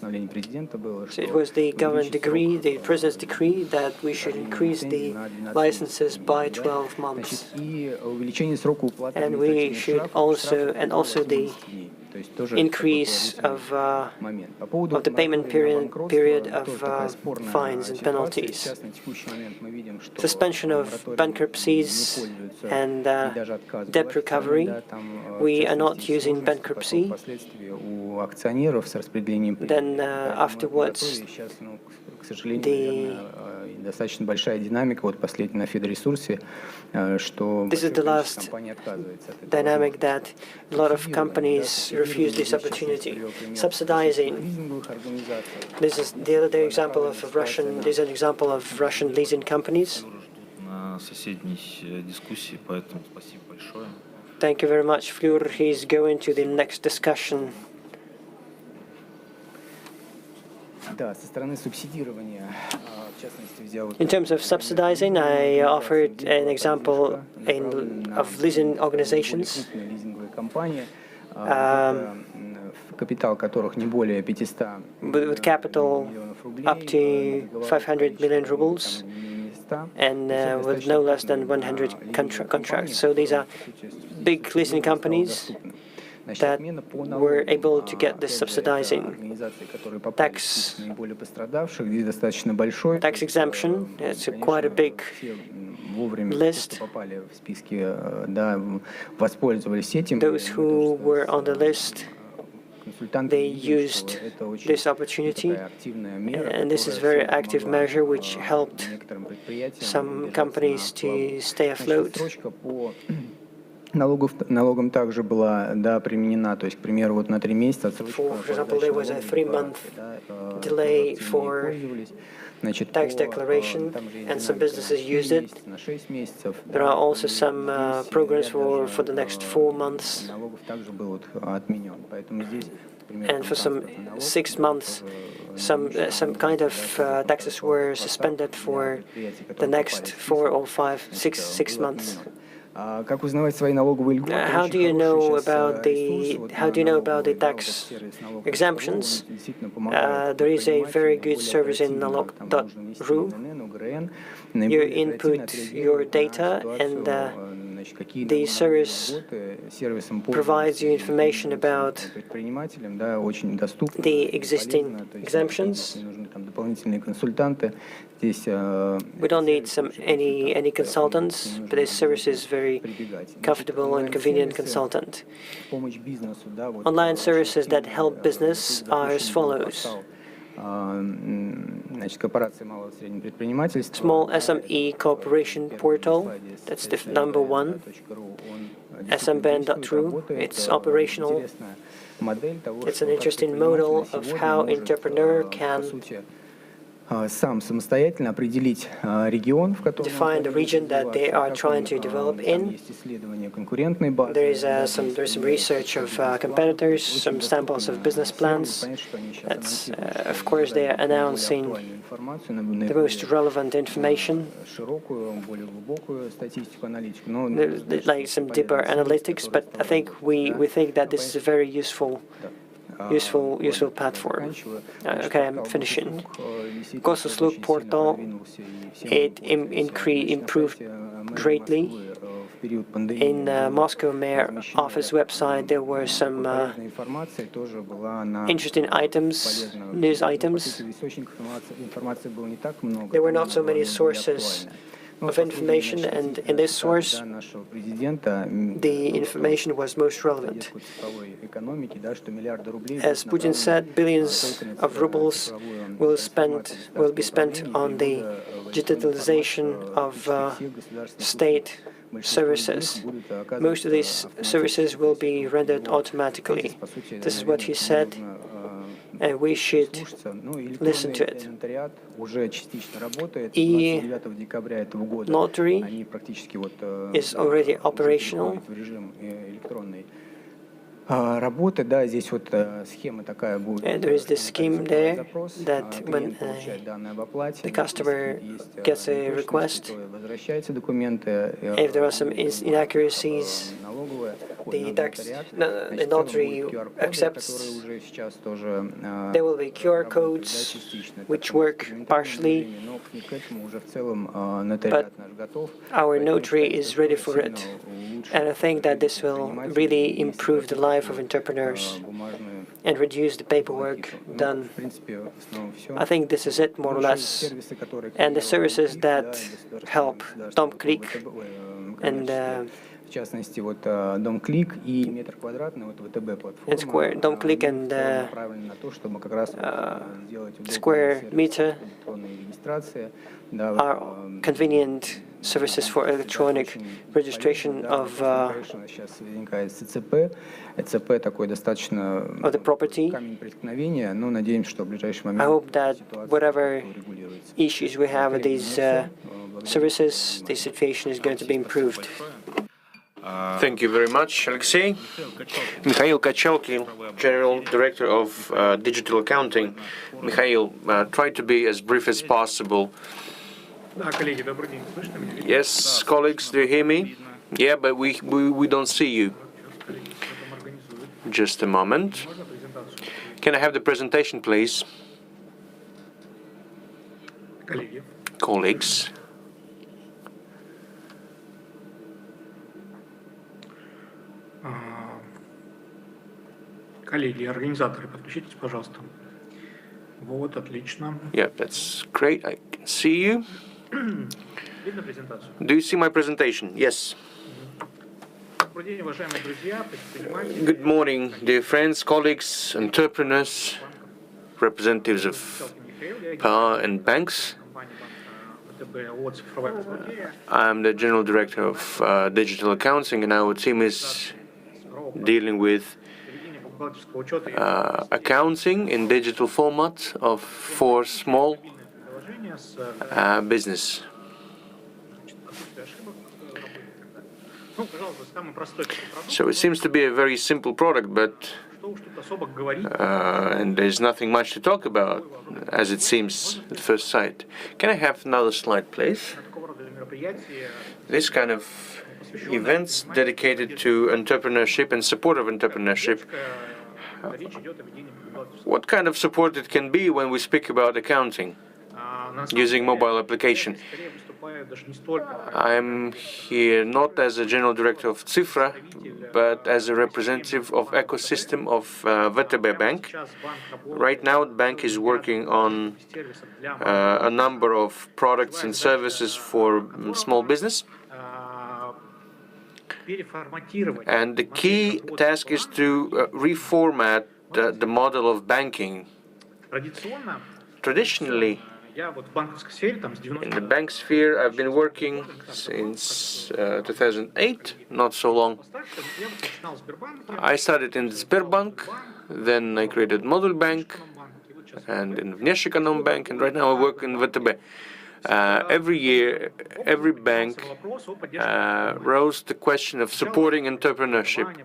Speaker 1: So it was the government decree, the president's decree, that we should increase the licenses by 12 months. And we should also the increase of the payment period of fines and penalties. Suspension of bankruptcies and debt recovery. We are not using bankruptcy. Then afterwards, this is the last dynamic that a lot of companies refuse this opportunity. Subsidizing. This is the other example of Russian. This is an example of Russian leasing companies. Thank you very much, Fleur. He's going to the next discussion. In terms of subsidizing, I offered an example of leasing organizations with capital up to 500 million rubles and with no less than 100 contracts. So these are big leasing companies that were able to get this subsidizing. Tax exemption, it's quite a big list. Those who were on the list, they used this opportunity, and this is a very active measure which helped some companies to stay afloat.
Speaker 9: Налогом также была, да, применена, то есть, к примеру, вот на 3 месяца.
Speaker 1: For example, there was a 3-month delay for tax declaration, and some businesses used it. There are also some programs for the next 4 months. And for some 6 months, some kind of taxes were suspended for the next 4 or 5, 6 months. How do you know about the tax exemptions? There is a very good service in nalog.ru. You input your data, and the service provides you information about the existing exemptions. We don't need any consultants, but this service is very comfortable and convenient consultant. Online services that help business are as follows.
Speaker 9: значит, корпорации малого и среднего предпринимательства.
Speaker 1: Small SME Cooperation Portal, that's the number one. smban.ru, it's operational. It's an interesting model of how entrepreneur can
Speaker 9: сам самостоятельно определить регион, в котором
Speaker 1: define the region that they are trying to develop in.
Speaker 9: есть исследование конкурентной базы.
Speaker 1: There's some research of competitors, some samples of business plans. That's, of course, they are announcing the most relevant information.
Speaker 9: Широкую, более глубокую статистику, аналитику.
Speaker 1: Like some deeper analytics, but I think we think that this is a very useful platform. Okay, I'm finishing. Goslook portal, it improved greatly. In Moscow Mayor Office website, there were some interesting items, news items. There were not so many sources of information, and in this source, the information was most relevant. As Putin said, billions of rubles will be spent on the digitalization of state services. Most of these services will be rendered automatically. This is what he said, and we should listen to it. E-Notary is already operational.
Speaker 9: Работы, да, здесь вот схема такая будет.
Speaker 1: And there is this scheme there that when the customer gets a request,
Speaker 9: возвращаются документы.
Speaker 1: if there are some inaccuracies, the notary accepts. There will be QR codes which work partially, but our notary is ready for it. And I think that this will really improve the life of entrepreneurs and reduce the paperwork done. I think this is it, more or less. And the services that help, DomClick and
Speaker 9: частности, вот DomClick и метр квадратный, вот ВТБ платформа.
Speaker 1: Square, DomClick and
Speaker 9: направлены на то, чтобы как раз сделать
Speaker 1: Square Meter
Speaker 9: регистрация,
Speaker 1: are convenient services for electronic registration of
Speaker 9: сейчас возникает ЦЦП. ЦЦП такой достаточно камень преткновения, но надеемся, что в ближайший момент
Speaker 1: I hope that whatever issues we have with these services, the situation is going to be improved.
Speaker 6: Thank you very much, Alexei. Mikhail Kachalkin, General Director of Digital Accounting. Mikhail, try to be as brief as possible. Yes, colleagues, do you hear me? Yeah, but we don't see you. Just a moment. Can I have the presentation, please? Colleagues.
Speaker 10: Коллеги, организаторы, подключитесь, пожалуйста. Вот, отлично.
Speaker 6: Yeah, that's great. I can see you.
Speaker 10: Видно презентацию?
Speaker 6: Do you see my presentation? Yes.
Speaker 10: Добрый день, уважаемые друзья, предприниматели.
Speaker 6: Good morning, dear friends, colleagues, entrepreneurs, representatives of power and banks. I'm the General Director of Digital Accounting, and our team is dealing with accounting in digital format for small business. So it seems to be a very simple product, but and there's nothing much to talk about, as it seems at first sight. Can I have another slide, please? This kind of events dedicated to entrepreneurship and support of entrepreneurship. What kind of support it can be when we speak about accounting using mobile application? I'm here not as a General Director of Cifra, but as a representative of ecosystem of VTB Bank. Right now, the bank is working on a number of products and services for small business. And the key task is to reformat the model of banking. Traditionally, In the bank sphere, I've been working since 2008, not so long. I started in the Sberbank, then I created Model Bank, and in Внешэкономбанк, and right now I work in VTB. Every year, every bank rose the question of supporting entrepreneurship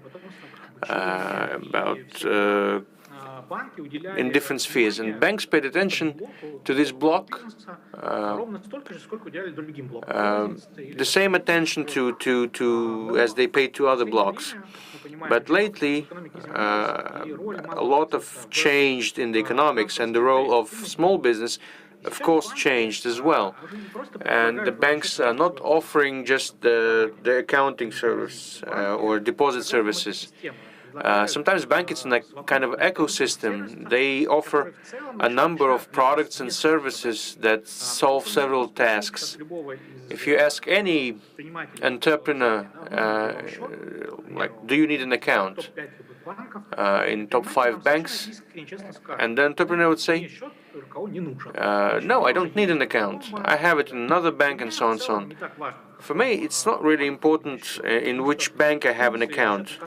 Speaker 6: in different spheres, and banks paid attention to this block, the same attention to as they paid to other blocks. But lately, a lot of changed in the economics, and the role of small business, of course, changed as well. And the banks are not offering just the accounting service or deposit services. Sometimes bank is in a kind of ecosystem. They offer a number of products and services that solve several tasks. If you ask any entrepreneur, like, do you need an account in top 5 banks? And the entrepreneur would say, no, I don't need an account. I have it in another bank, and so on and so on. For me, it's not really important in which bank I have an account,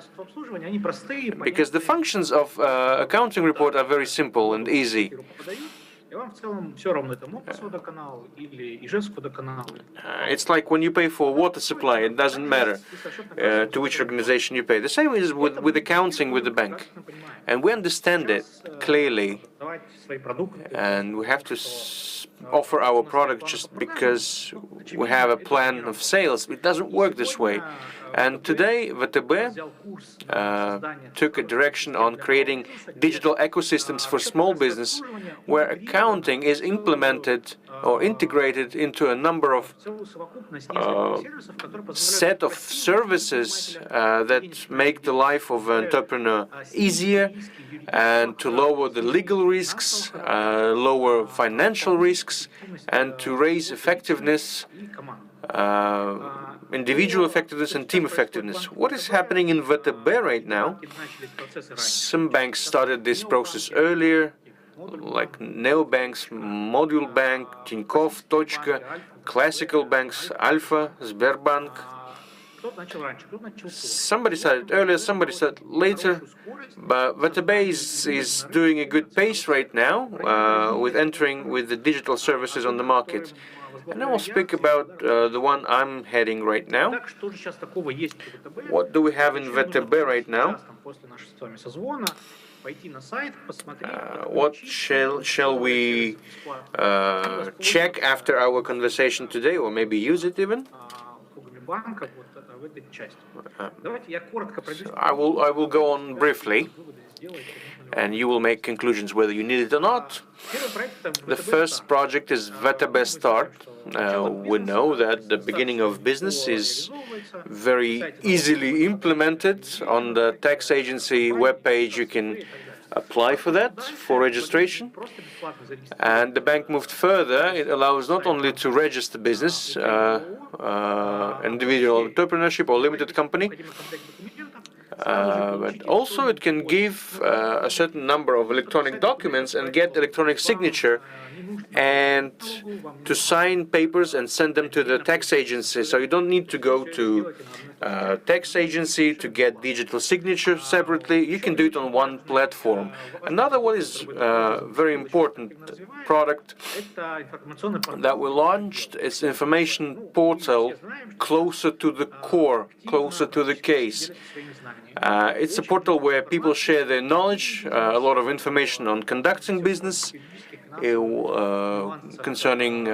Speaker 6: because the functions of accounting report are very simple and easy. It's like when you pay for water supply, it doesn't matter to which organization you pay. The same is with accounting with the bank. And we understand it clearly, and we have to offer our product just because we have a plan of sales. It doesn't work this way. And today, VTB took a direction on creating digital ecosystems for small business, where accounting is implemented or integrated into a number of set of services that make the life of an entrepreneur easier, and to lower the legal risks, lower financial risks, and to raise effectiveness, individual effectiveness and team effectiveness. What is happening in VTB right now? Some banks started this process earlier, like neobanks, Module Bank, Tinkoff, Tochka, classical banks, Alpha, Sberbank. Somebody started earlier, somebody started later, but VTB is doing a good pace right now with entering with the digital services on the market. And I will speak about the one I'm heading right now. What do we have in VTB right now? What shall we check after our conversation today, or maybe use it even? I will go on briefly, and you will make conclusions whether you need it or not. The first project is VTB Start. We know that the beginning of business is very easily implemented. On the tax agency webpage, you can apply for that, for registration. And the bank moved further. It allows not only to register business, individual entrepreneurship or limited company, but also it can give a certain number of electronic documents and get electronic signature, and to sign papers and send them to the tax agency. So you don't need to go to tax agency to get digital signature separately. You can do it on one platform. Another one is very important product that we launched. It's information portal closer to the core, closer to the case. It's a portal where people share their knowledge, a lot of information on conducting business, concerning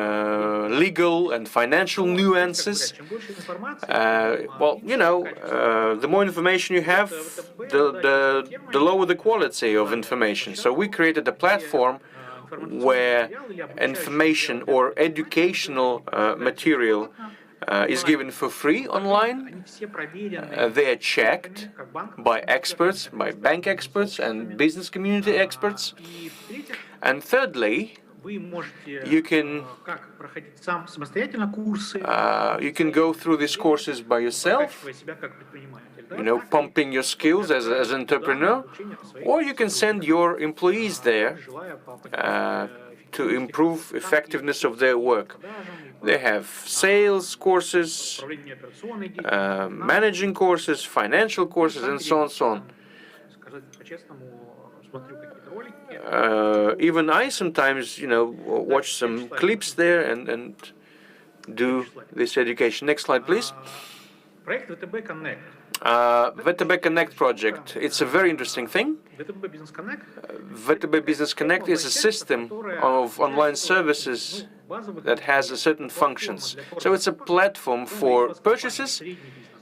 Speaker 6: legal and financial nuances. Well, you know, the more information you have, the lower the quality of information. So we created a platform where information or educational material is given for free online. They are checked by experts, by bank experts and business community experts. And thirdly, you can go through these courses by yourself pumping your skills as an entrepreneur, or you can send your employees there to improve effectiveness of their work. They have sales courses, managing courses, financial courses, and so on and so on. Even I sometimes, watch some clips there and do this education. Next slide, please. VTB Connect project. It's a very interesting thing. VTB Business Connect is a system of online services that has certain functions. So it's a platform for purchases.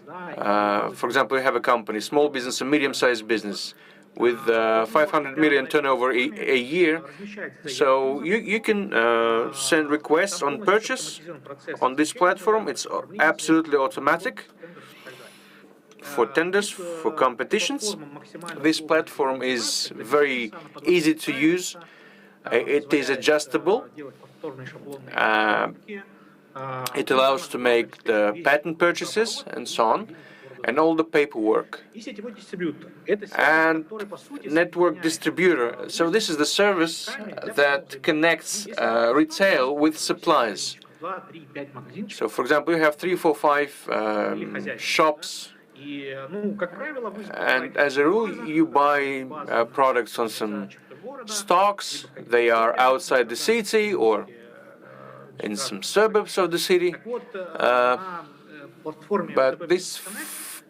Speaker 6: For example, you have a company, small business, a medium-sized business, with 500 million turnover a year. So you can send requests on purchase on this platform. It's absolutely automatic for tenders, for competitions. This platform is very easy to use. It is adjustable. It allows to make the patent purchases and so on, and all the paperwork. And network distributor. So this is the service that connects retail with suppliers. So, for example, you have 3, 4, 5 shops, and as a rule, you buy products on some stocks. They are outside the city or in some suburbs of the city. But this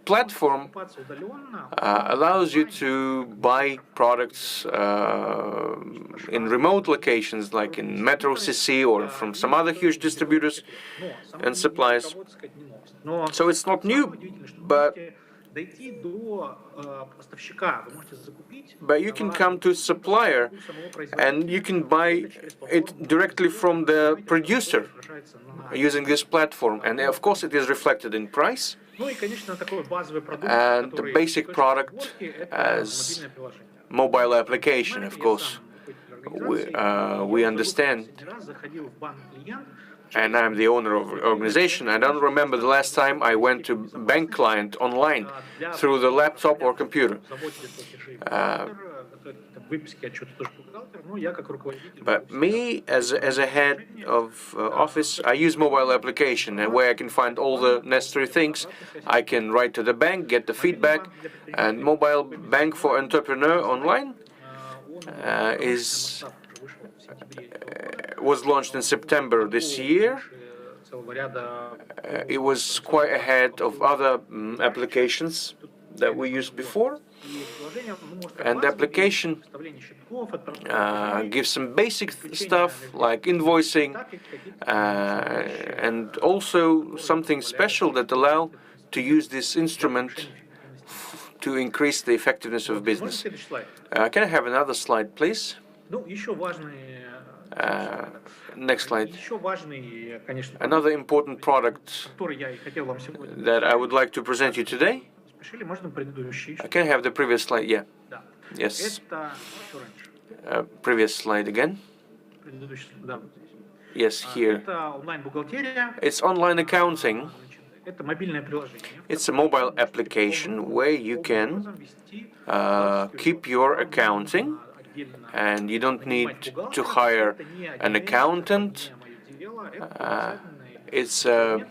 Speaker 6: platform allows you to buy products in remote locations, like in Metro CC or from some other huge distributors and suppliers. So it's not new, but you can come to a supplier and you can buy it directly from the producer using this platform. And of course it is reflected in price. And the basic product as mobile application, of course, we understand. And I'm the owner of the organization. I don't remember the last time I went to bank client online through the laptop or computer. But me, as a head of office, I use mobile application, and where I can find all the necessary things. I can write to the bank, get the feedback, and mobile bank for entrepreneur online was launched in September this year. It was quite ahead of other applications that we used before. And the application gives some basic stuff like invoicing and also something special that allow to use this instrument to increase the effectiveness of business. Can I have another slide, please? Next slide. Another important product that I would like to present you today. Can I have the previous slide? Yeah. Yes. Previous slide again. Yes, here. It's online accounting. It's a mobile application where you can keep your accounting, and you don't need to hire an accountant. It's a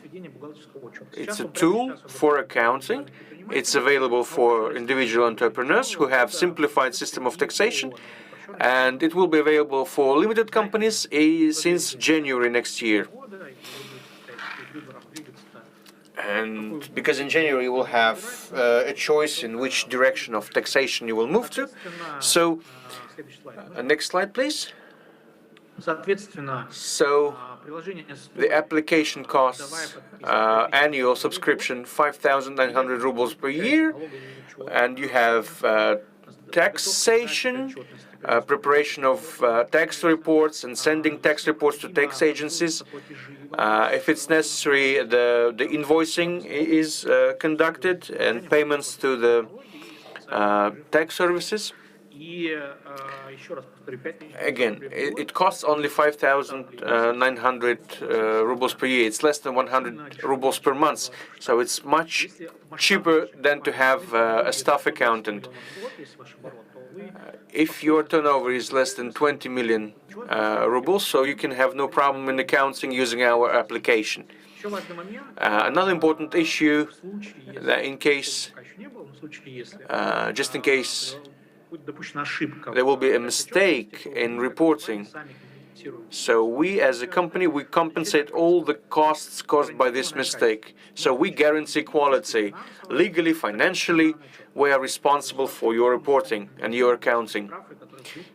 Speaker 6: tool for accounting. It's available for individual entrepreneurs who have simplified system of taxation, and it will be available for limited companies since January next year. And because in January you will have a choice in which direction of taxation you will move to. So, next slide, please. So, the application costs annual subscription 5,900 rubles per year, and you have taxation, preparation of tax reports and sending tax reports to tax agencies. If it's necessary, the invoicing is conducted and payments to the tax services. Again, it costs only 5,900 rubles per year. It's less than 100 rubles per month. So it's much cheaper than to have a staff accountant. If your turnover is less than 20 million rubles, so you can have no problem in accounting using our application. Another important issue, that in case, just in case there will be a mistake in reporting, so we as a company, we compensate all the costs caused by this mistake. So we guarantee quality. Legally, financially, we are responsible for your reporting and your accounting.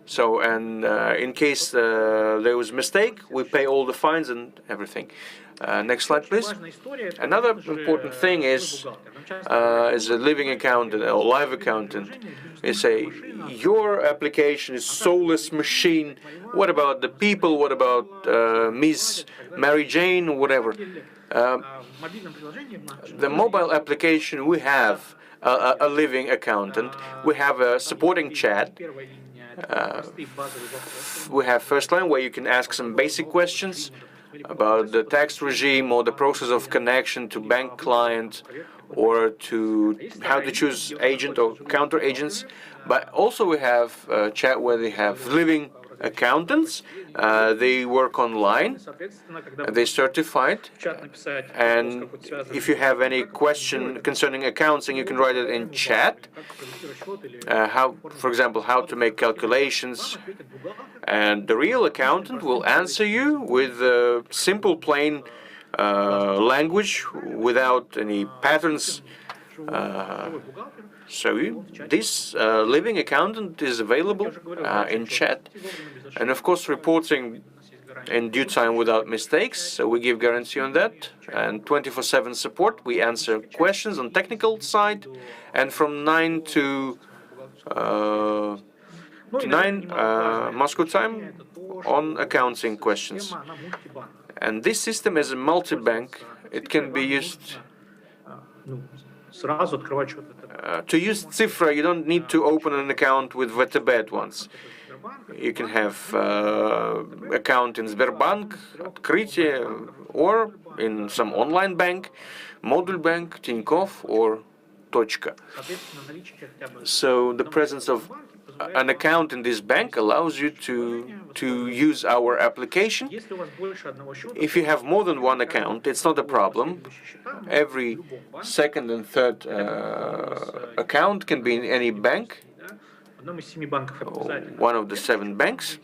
Speaker 6: So, and in case there was a mistake, we pay all the fines and everything. Next slide, please. Another important thing is a living accountant or live accountant. They say, your application is soulless machine. What about the people? What about Miss Mary Jane? Whatever. The mobile application, we have a living accountant. We have a supporting chat. We have first line where you can ask some basic questions about the tax regime or the process of connection to bank client or to how to choose agent or counter agents. But also we have a chat where they have living accountants. They work online. They're certified. And if you have any question concerning accounting, you can write it in chat. How, for example, how to make calculations. And the real accountant will answer you with simple, plain language without any patterns. So this living accountant is available in chat, and of course reporting in due time without mistakes. So we give guarantee on that, and 24/7 support. We answer questions on technical side, and from 9 to 9 Moscow time on accounting questions. And this system is a multi-bank. It can be used. To use Cifra, you don't need to open an account with VTB at once. You can have account in Sberbank, Открытие, or in some online bank, Modul Bank, Tinkoff, or Точка. So the presence of an account in this bank allows you to use our application. If you have more than one account, it's not a problem. Every second and third account can be in any bank, one of the 7 banks.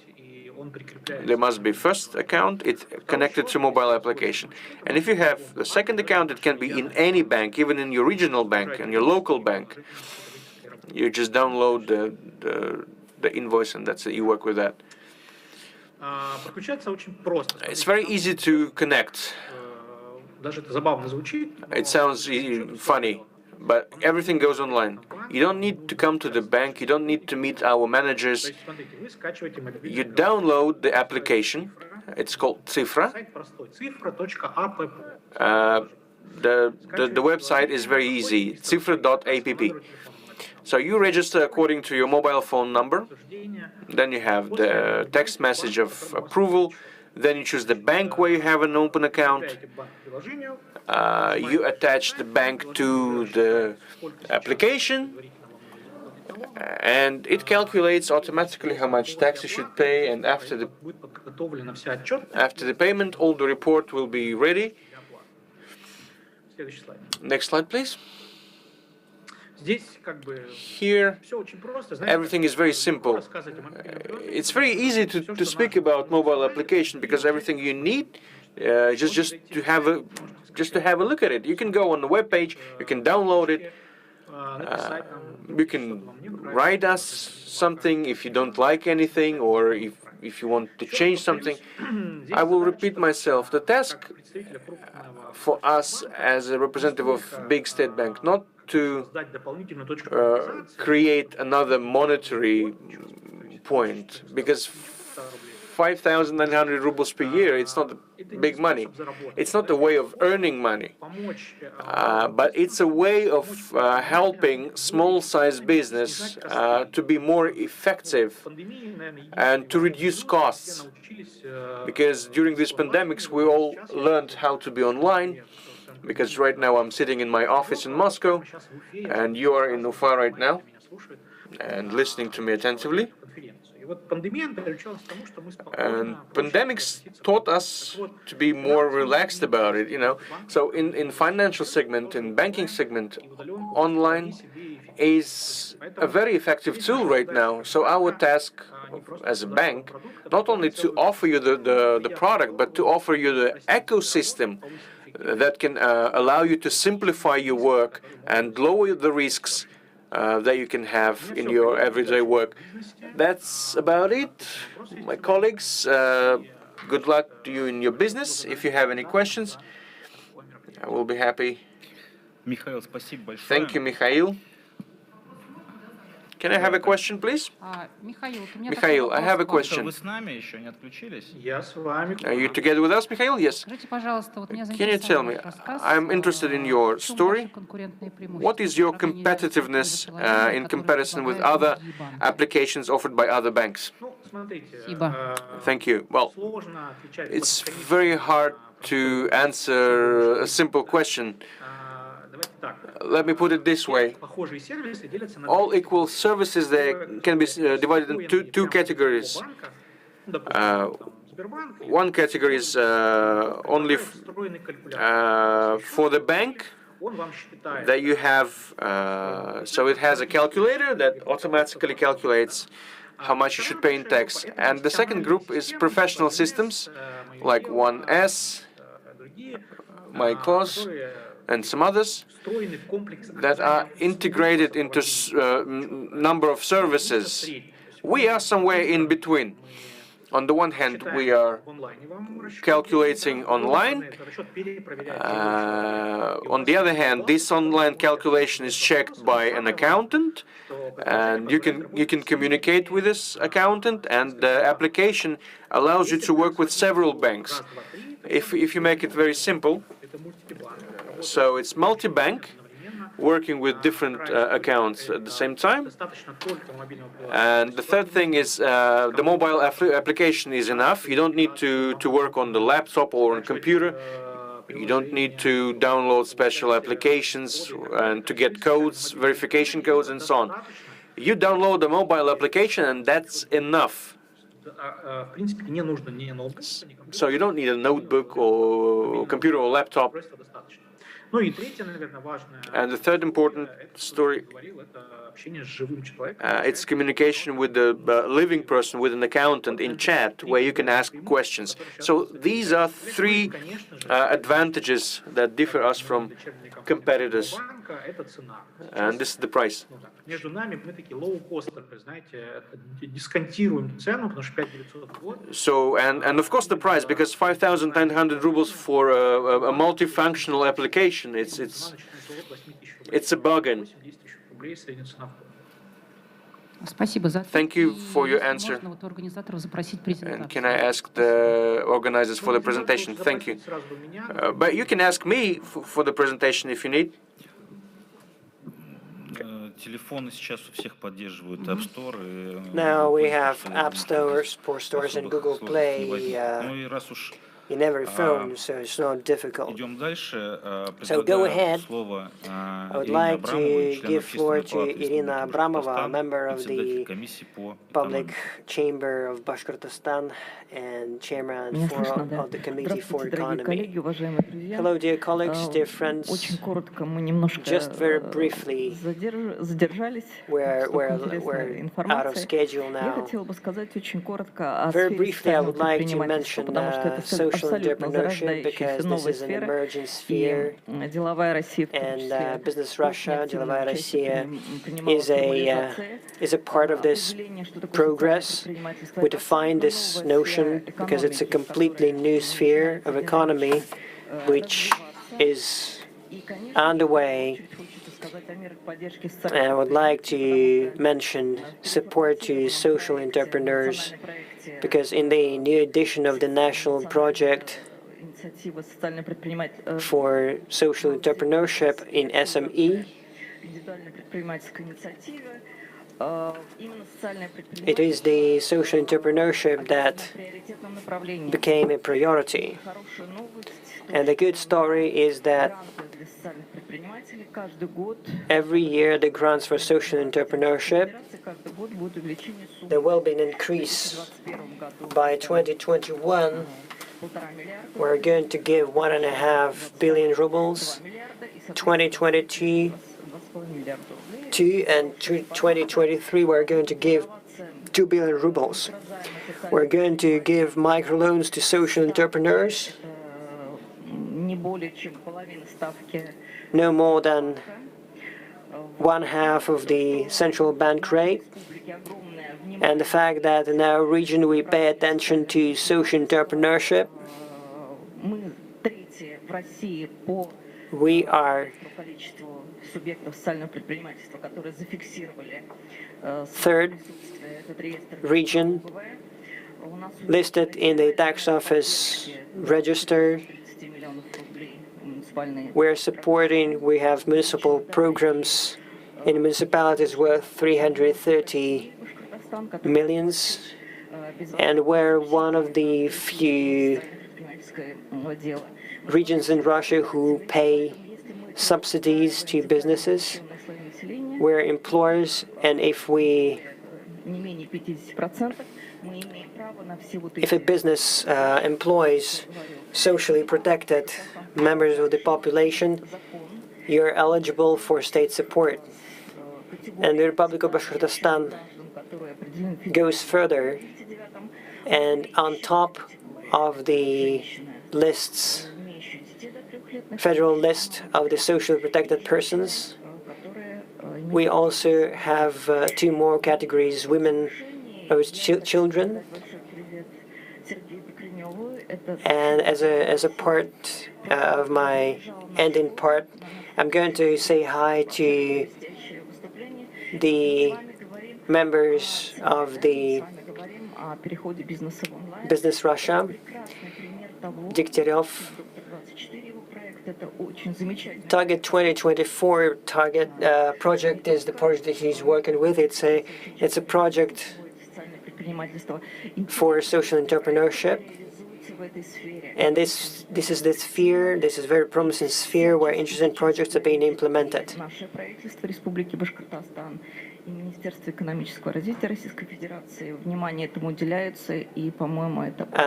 Speaker 6: There must be first account, it's connected to mobile application. And if you have the second account, it can be in any bank, even in your regional bank and your local bank. You just download the invoice and that's it, you work with that. It's very easy to connect. It sounds funny, but everything goes online. You don't need to come to the bank, you don't need to meet our managers. You download the application, it's called Cifra. The website is very easy, cifra.app. So you register according to your mobile phone number, then you have the text message of approval, then you choose the bank where you have an open account, you attach the bank to the application, and it calculates automatically how much tax you should pay, and after the payment, all the report will be ready. Next slide, please. Here, everything is very simple. It's very easy to speak about mobile application because everything you need just to have a look at it. You can go on the web page, you can download it, you can write us something if you don't like anything or if you want to change something. I will repeat myself. The task for us as a representative of big state bank, not to create another monetary point, because 5,900 rubles per year, it's not big money. It's not a way of earning money, but it's a way of helping small-sized business to be more effective and to reduce costs. Because during these pandemics, we all learned how to be online. Because right now I'm sitting in my office in Moscow, and you are in Ufa right now, and listening to me attentively. And pandemics taught us to be more relaxed about it, So in financial segment, in banking segment, online is a very effective tool right now. So our task as a bank, not only to offer you the product, but to offer you the ecosystem that can allow you to simplify your work and lower the risks that you can have in your everyday work. That's about it, my colleagues. Good luck to you in your business. If you have any questions, I will be happy. Thank you, Mikhail. Can I have a question, please? Mikhail, I have a question. Are you together with us, Mikhail? Yes. Can you tell me, I'm interested in your story. What is your competitiveness in comparison with other applications offered by other banks? Thank you. Well, it's very hard to answer a simple question. Let me put it this way. All equal services they can be divided into two categories. One category is only for the bank that you have, so it has a calculator that automatically calculates how much you should pay in tax. And the second group is professional systems like 1S, MyCos, and some others that are integrated into number of services. We are somewhere in between. On the one hand, we are calculating online. On the other hand, this online calculation is checked by an accountant, and you can communicate with this accountant, and the application allows you to work with several banks. If you make it very simple, so it's multi-bank, working with different accounts at the same time. And the third thing is the mobile application is enough. You don't need to work on the laptop or on a computer. You don't need to download special applications and to get codes, verification codes, and so on. You download the mobile application, and that's enough. So you don't need a notebook or computer or laptop. And the third important story, it's communication with the living person, with an accountant in chat, where you can ask questions. So these are three advantages that differ us from competitors. And this is the price. So, and of course the price, because 5,900 rubles for a multifunctional application, it's a bargain. Thank you for your answer. And can I ask the organizers for the presentation? Thank you. But you can ask me for the presentation if you need.
Speaker 1: Now we have App Stores, stores, and Google Play in every phone, so it's not difficult. So go ahead. I would like to give floor to Irina Abramova, a member of the Public Chamber of Bashkortostan and chairman of the Committee for Economy. Hello, dear colleagues, dear friends. Just very briefly, we're out of schedule now. Very briefly, I would like to mention social entrepreneurship, because this is an emerging sphere, and Business Russia, Delovaya Rossiya, is a part of this progress. We define this notion because it's a completely new sphere of economy which is underway. And I would like to mention support to social entrepreneurs because in the new edition of the national project for social entrepreneurship in SME, it is the social entrepreneurship that became a priority. And the good story is that every year the grants for social entrepreneurship, there will be an increase. By 2021, we're going to give 1.5 billion rubles. 2022 and 2023, we're going to give 2 billion rubles. We're going to give microloans to social entrepreneurs, no more than 1/2 of the central bank rate. And the fact that in our region we pay attention to social entrepreneurship, we are third region listed in the tax office register. We have municipal programs in municipalities worth 330 millions, and we're one of the few regions in Russia who pay subsidies to businesses. We're employers, and if a business employs socially protected members of the population, you're eligible for state support. And the Republic of Bashkortostan goes further, and on top of the lists, federal list of the socially protected persons, we also have 2 more categories: women or children. And as a part of my ending part, I'm going to say hi to the members of the Business Russia, Degtyaryov. Target 2024 project is the project that he's working with. It's a project for social entrepreneurship, and this is the sphere. This is a very promising sphere where interesting projects are being implemented.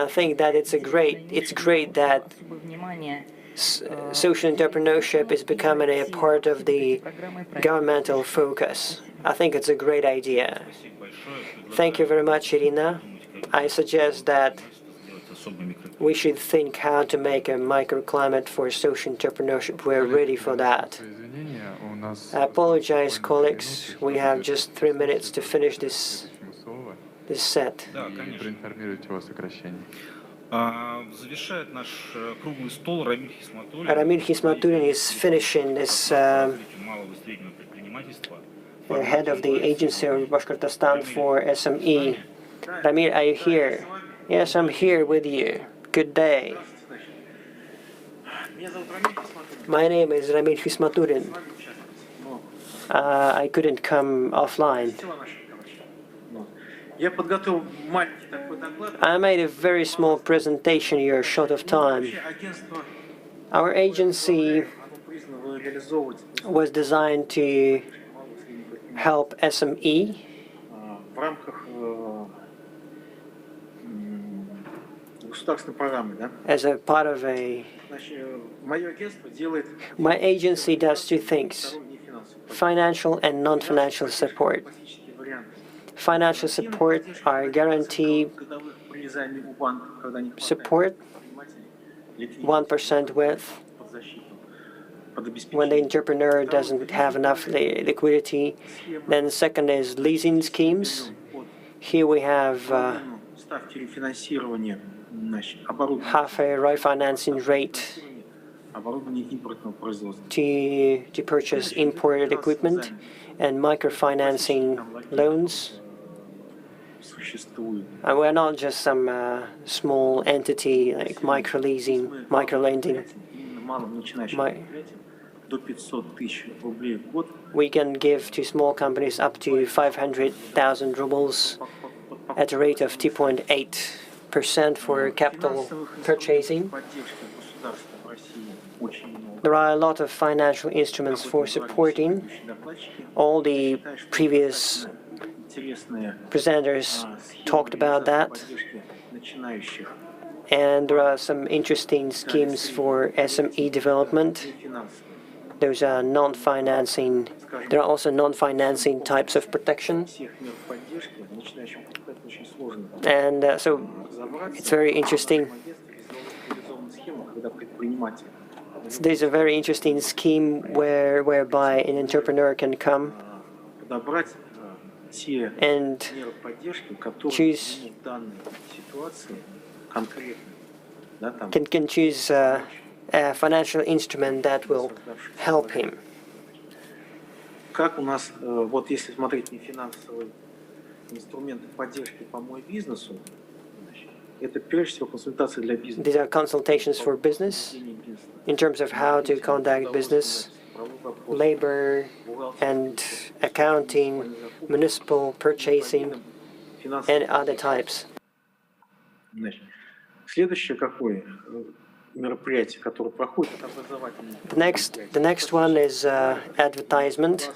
Speaker 1: I think that it's great that social entrepreneurship is becoming a part of the governmental focus. I think it's a great idea. Thank you very much, Irina. I suggest that we should think how to make a microclimate for social entrepreneurship. We're ready for that. I apologize, colleagues. We have just 3 minutes to finish this set. Рамиль Хисматуллин is finishing this head of the agency of Bashkortostan for SME. Ramil, are you here? Yes, I'm here with you. Good day. My name is Рамиль Хисматуллин. I couldn't come offline. I made a very small presentation here, short of time. Our agency was designed to help SME as a part of a... My agency does 2 things: financial and non-financial support. Financial support are guarantee support, 1% with when the entrepreneur doesn't have enough liquidity. Then second is leasing schemes. Here we have half a refinancing rate to purchase imported equipment, and microfinancing loans. And we're not just some small entity like microlending. We can give to small companies up to 500,000 rubles at a rate of 2.8% for capital purchasing. There are a lot of financial instruments for supporting. All the previous presenters talked about that. And there are some interesting schemes for SME development. Those are non-financing. There are also non-financing types of protection. And so it's very interesting. There's a very interesting scheme whereby an entrepreneur can come and choose can choose a financial instrument that will help him.
Speaker 10: Как у нас, вот если смотреть нефинансовые инструменты поддержки по моему бизнесу, это прежде всего консультации для бизнеса.
Speaker 1: These are consultations for business in terms of how to conduct business, labor and accounting, municipal purchasing, and other types.
Speaker 10: Следующее какое мероприятие, которое проходит, это образовательное.
Speaker 1: The next one is advertisement,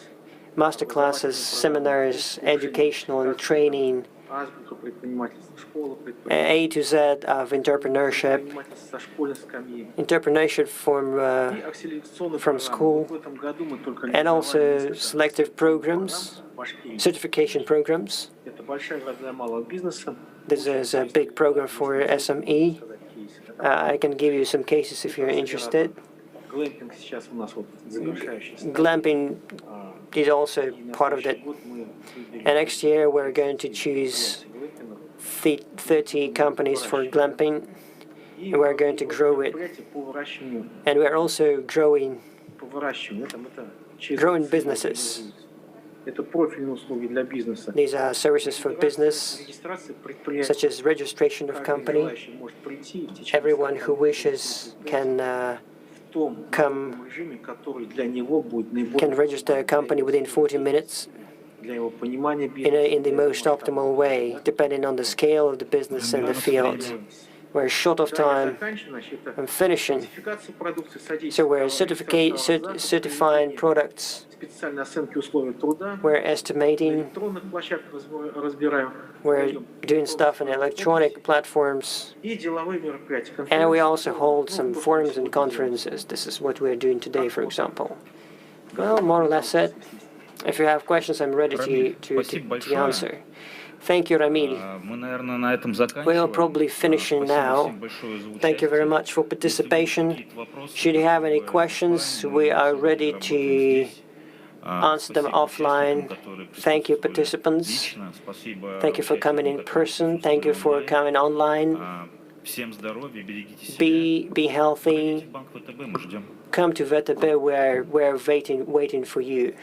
Speaker 1: masterclasses, seminars, educational and training,
Speaker 10: Азбука предпринимательства, школа
Speaker 1: A to Z of entrepreneurship,
Speaker 10: предпринимательства со школьной скамьи.
Speaker 1: entrepreneurship from school, and also selective programs, certification programs.
Speaker 10: Это большая игра для малого бизнеса.
Speaker 1: This is a big program for SME. I can give you some cases if you're interested.
Speaker 10: Глэмпинг сейчас у нас вот завершающийся.
Speaker 1: Glamping is also part of it. And next year we're going to choose 30 companies for glamping. And we're going to grow it. And we're also growing businesses.
Speaker 10: Это профильные услуги для бизнеса.
Speaker 1: These are services for business, such as registration of company. Everyone who wishes can register a company within 40 minutes in the most optimal way, depending on the scale of the business and the field. We're short of time. I'm finishing. So we're certifying products. We're estimating. We're doing stuff in electronic platforms. And we also hold some forums and conferences. This is what we're doing today, for example. Well, more or less it. If you have questions, I'm ready to answer. Thank you, Ramil. We'll probably finish now. Thank you very much for participation. Should you have any questions, we are ready to answer them offline. Thank you, participants. Thank you for coming in person. Thank you for coming online. Be healthy. Come to VTB. We're waiting for you.